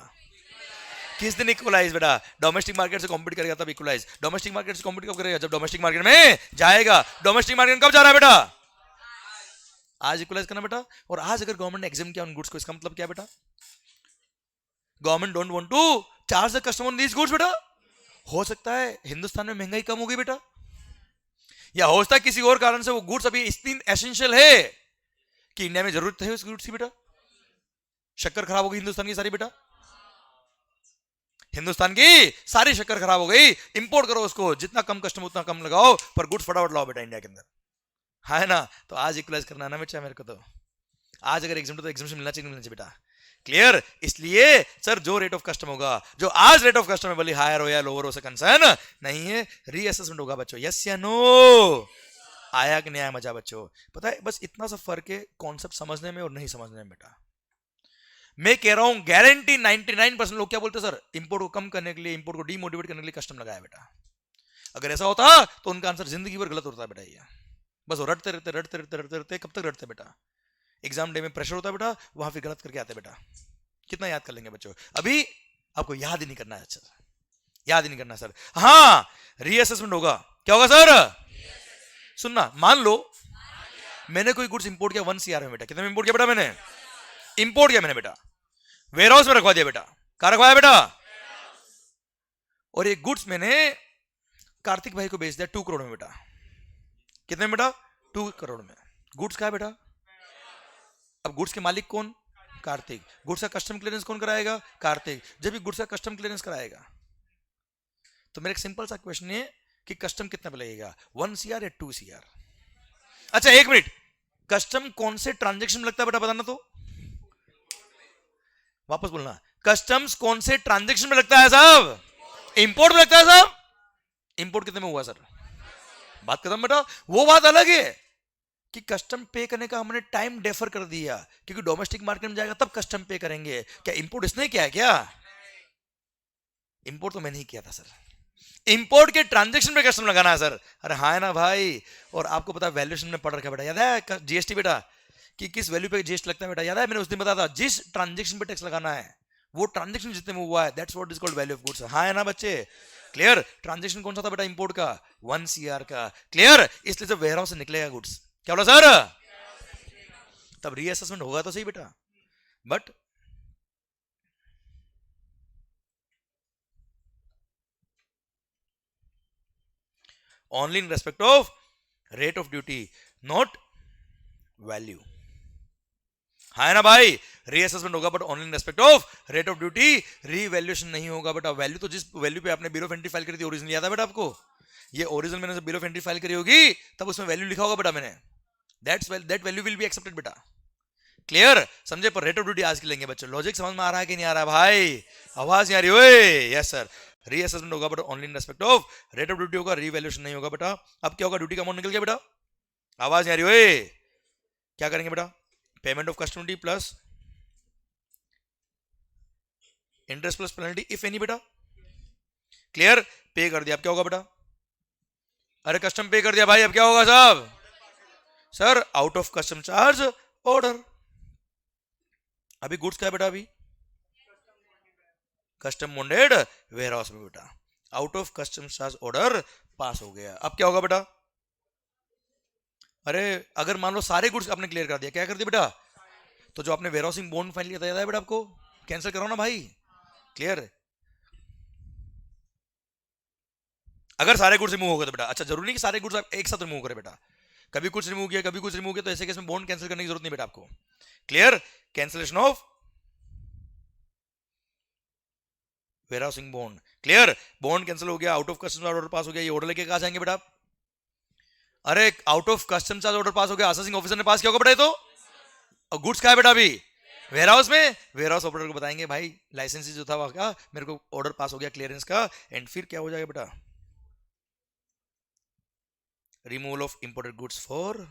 किस दिन इक्वलाइज बेटा? डोमेस्टिक मार्केट से कॉम्पीट करेगा तब इक्वलाइज। डोमेस्टिक मार्केट से कॉम्पीट कब करेगा? जब डोमेस्टिक मार्केट में जाएगा। डोमेस्टिक मार्केट कब जा रहा है बेटा? आज इक्वलाइज करना बेटा। और आज अगर गवर्नमेंट ने एग्जाम किया उन गुड्स को, इसका मतलब क्या बेटा? Government don't want to charge the customer on these goods बेटा। हो सकता है हिंदुस्तान में महंगाई कम हो गई बेटा, या हो सकता है किसी और कारण से वो गुड्स अभी इतनी एसेंशियल है कि इंडिया में जरूरत है उस गुड्स की बेटा। शक्कर खराब हो गई हिंदुस्तान की सारी बेटा, हिंदुस्तान की सारी शक्कर खराब हो गई। इंपोर्ट करो उसको, जितना कम कस्टम उतना कम लगाओ, पर गुड्स फटाफट लाओ बेटा इंडिया के अंदर, है ना? तो आज इक्वलाइज करना ना बेटा मेरे को। तो आज अगर एग्जाम तो एग्जाम से मिलना चाहिए बेटा। क्लियर? इसलिए सर जो रेट ऑफ कस्टम होगा, जो आज रेट ऑफ कस्टम है, भले हायर हो या लोअर हो, से कंसर्न नहीं है, रीअसेसमेंट होगा बच्चों। यस या नो? आया कि नहीं आया मजा बच्चों? पता है बस इतना सा फर्क है कॉन्सेप्ट समझने में और नहीं समझने में बेटा। मैं कह रहा हूं गारंटी 99% लोग क्या बोलते हैं? सर इंपोर्ट को कम करने के लिए, इंपोर्ट को डीमोटिवेट करने के लिए कस्टम लगाया बेटा। अगर ऐसा होता तो उनका आंसर जिंदगी भर गलत होता है बेटा। ये बस वो रटते रहते रटते रटते रटते रटते कब तक रटते बेटा? एग्जाम डे में प्रेशर होता है बेटा, वहां फिर गलत करके आते बेटा। कितना याद कर लेंगे बच्चों? अभी आपको याद ही नहीं करना है। अच्छा याद ही नहीं करना सर। हाँ रीअसेसमेंट होगा। क्या होगा सर? सुनना, मान लो मैंने कोई गुड्स इंपोर्ट किया 1 CR में बेटा। कितने में इंपोर्ट किया बेटा? मैंने इंपोर्ट किया मैंने बेटा, वेयर हाउस में रखवा दिया बेटा। कहां रखवाया बेटा? और ये गुड्स मैंने कार्तिक भाई को बेच दिया 2 करोड़ में बेटा। कितने में बेटा? 2 करोड़ में। गुड्स कहां है बेटा? अब गुड्स के मालिक कौन? कार्तिक। गुड्स का कस्टम क्लियरेंस कौन कराएगा? कार्तिक। जब भी गुड्स का कस्टम क्लियरेंस कराएगा तो मेरा एक सिंपल सा क्वेश्चन है कि कस्टम कितना पे लगेगा? 1 CR या 2 CR? अच्छा एक मिनट, कस्टम कौन से ट्रांजेक्शन में लगता है बेटा? बताना तो, वापस बोलना। कस्टम्स कौन से ट्रांजेक्शन में लगता है साहब? इंपोर्ट में लगता है साहब। इंपोर्ट कितने में हुआ सर? बात खत्म बेटा। वो बात अलग है कि कस्टम पे करने का हमने टाइम डेफर कर दिया, क्योंकि डोमेस्टिक मार्केट में जाएगा तब कस्टम पे करेंगे। क्या इंपोर्ट इसने किया है क्या? इंपोर्ट तो मैंने ही किया था सर। इंपोर्ट के ट्रांजैक्शन पे कस्टम लगाना है सर। अरे हाँ है ना भाई। और आपको पता है वैल्यूएशन में पढ़ रखा बेटा, याद है जीएसटी बेटा कि किस वैल्यू पे जीएसटी लगता है बेटा? याद है मैंने उस दिन बताया था, जिस ट्रांजैक्शन पे टैक्स लगाना है वो ट्रांजैक्शन जितने में हुआ है, that's what is called value of goods. हाँ है ना बच्चे? क्लियर? ट्रांजैक्शन कौन सा था बेटा? इंपोर्ट का 1 CR का। क्लियर? इसलिए जब वेयर हाउस से निकलेगा गुड्स, क्या बोला सर? तब रीअसेसमेंट होगा तो सही बेटा। But only in respect of rate of duty, not value। है ना भाई? रीअसेसमेंट होगा but only in respect of rate of duty. Revaluation नहीं होगा बेटा। वैल्यू तो जिस वैल्यू पे आपने बिल ऑफ एंट्री फाइल करी थी, ओरिजिनल याद है बेटा आपको? ये ओरिजिनल मैंने बिल ऑफ एंट्री फाइल करी होगी तब उसमें वैल्यू लिखा होगा बेटा मैंने, that value will be accepted बेटा। क्लियर? समझे? पर रेट ऑफ ड्यूटी आज के लेंगे बच्चों। लॉजिक समझ में आ रहा है कि नहीं आ रहा है भाई? आवाज नहीं आ रही? ओए यस सर। रीअसेसमेंट होगा but only in respect of rate of duty होगा, रीवैल्यूएशन नहीं होगा बेटा। अब क्या होगा? ड्यूटी का अमाउंट निकल गया बेटा। आवाज नहीं आ रही? ओए क्या करेंगे बेटा? Payment of custom duty plus interest plus penalty if any बेटा। क्लियर? पे कर दिया, अब क्या होगा बेटा? अरे कस्टम पे कर दिया भाई, अब क्या होगा साहब? Sir out of custom charge order. अभी गुड्स क्या है बेटा? अभी कस्टम बॉन्डेड वेयर हाउस में बेटा, out of custom charge order pass हो गया। अब क्या होगा बेटा? अरे अगर मान लो सारे गुड्स आपने क्लियर कर दिया, क्या कर दिया बेटा? तो जो आपने वेयर हाउसिंग बॉन्ड फाइल किया था याद है बेटा आपको? कैंसिल करो ना भाई। क्लियर? अगर सारे गुड्स रिमूव हो गए तो बेटा, अच्छा जरूरी नहीं कि सारे गुड्स आप एक साथ रिमूव करें बेटा, कभी कुछ रिमूव किया कभी कुछ रिमूव किया, तो ऐसे केस में बॉन्ड कैंसिल करने की जरूरत नहीं बेटा आपको। Clear? Cancellation of warehousing bond. Clear? Bond cancel हो गया, out of custom order pass हो गया। ये ऑर्डर लेके कहां जाएंगे बेटा? अरे out of custom charge order pass हो गया, असेसिंग ऑफिसर ने पास किया होगा बेटा। ये तो और गुड्स का है बेटा अभी वेयर हाउस में, वेयर हाउस ऑपरेटर को बताएंगे भाई लाइसेंस जो था वहां का मेरे को ऑर्डर पास हो गया क्लियरेंस का, एंड फिर क्या हो जाएगा बेटा? Removal of imported goods for,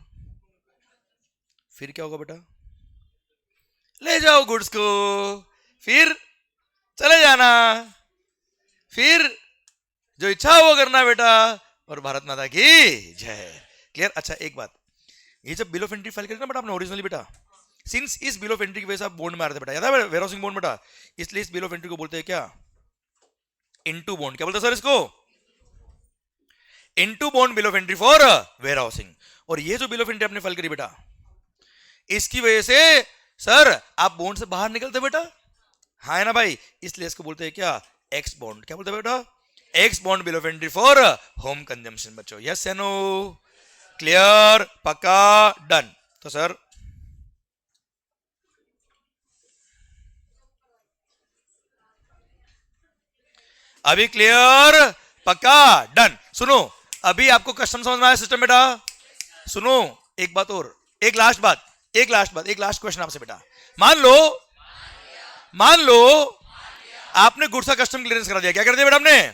फिर क्या होगा बेटा? ले जाओ गुड्स को, फिर चले जाना, फिर जो इच्छा हो वो करना बेटा, और भारत माता की जय। क्लियर? अच्छा एक बात, ये जब बिल ऑफ एंट्री फाइल करें ना बेटा आपने ओरिजिनली बेटा, सिंस इस बिल ऑफ एंट्री की वजह से आप बॉन्ड में आ रहे थे बेटा, याद है वेयर हाउसिंग बॉन्ड बेटा, इसलिए इस बिल ऑफ एंट्री को बोलते हैं क्या? Into bond. क्या बोलते हैं सर इसको? Into bond bill of entry for warehousing. और ये जो बिल ऑफ एंट्री आपने फाइल करी बेटा, इसकी वजह से सर आप बॉन्ड से बाहर निकलते बेटा, हाँ है ना भाई, इसलिए इसको बोलते हैं क्या? X bond. क्या बोलते हैं बेटा? X bond bill of entry for home consumption बच्चों। यस या नो? क्लियर? पक्का? डन? तो सर अभी क्लियर? पक्का? डन? सुनो अभी आपको कस्टम समझ में आया सिस्टम बेटा? सुनो एक बात और, एक लास्ट बात, एक लास्ट क्वेश्चन आपसे बेटा। मान लो आपने गुड्स का कस्टम क्लियरेंस करा दिया, क्या कर दिया बेटा आपने?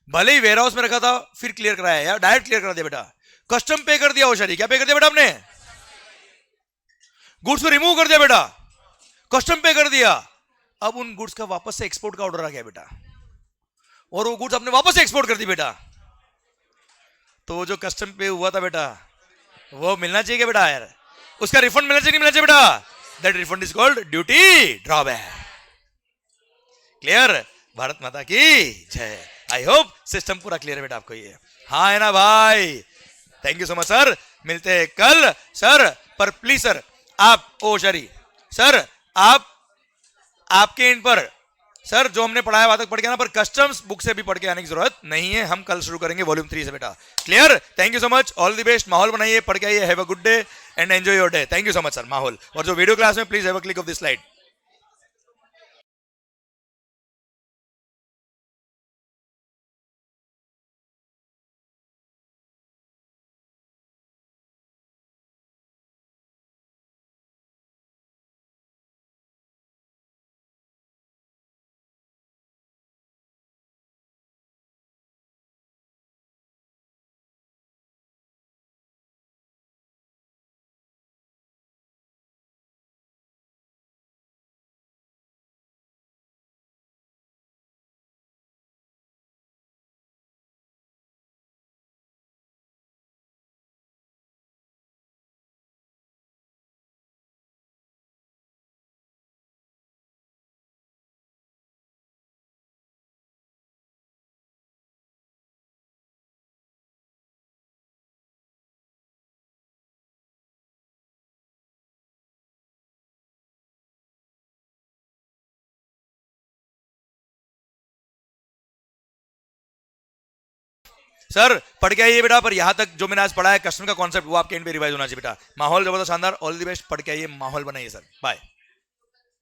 भले ही वेयर हाउस में रखा था फिर क्लियर कराया या डायरेक्ट क्लियर करा दिया बेटा? कस्टम पे कर दिया होशियारी। क्या पे कर दिया बेटा आपने? गुड्स को रिमूव कर दिया बेटा, कस्टम पे कर दिया। अब उन गुड्स का वापस से एक्सपोर्ट का ऑर्डर आ गया बेटा, और वो गुड्स आपने वापस से एक्सपोर्ट कर दी बेटा, तो वो जो कस्टम पे हुआ था बेटा वो मिलना चाहिए बेटा यार, उसका रिफंड मिलना चाहिए नहीं मिलना चाहिए बेटा? That refund is called duty drawback. Clear? Bharat माता की जय। आई होप सिस्टम पूरा क्लियर है बेटा आपको ये, हाँ है ना भाई? Thank you so much sir, मिलते हैं कल सर। पर प्लीज सर आप ओ शरी सर आप आपके इन पर सर जो हमने पढ़ाया वहां तक पढ़ के आना, पर कस्टम्स बुक से भी पढ़ के आने की जरूरत नहीं है, हम कल शुरू करेंगे वॉल्यूम 3 से बेटा। Clear? Thank you so much, all the best. माहौल बनाइए, पढ़ के आइए, have a good day and enjoy your day. Thank you so much sir. माहौल और जो वीडियो क्लास में please have a click of this slide. Sir पढ़ के आइए बेटा, पर यहां तक जो मैंने आज पढ़ा है कस्टम का कॉन्सेप्ट वो आपके एंड पे रिवाइज होना चाहिए बेटा। माहौल जबरदस्त शानदार, ऑल द बेस्ट, पढ़ के आइए, माहौल बनाइए सर। बाय।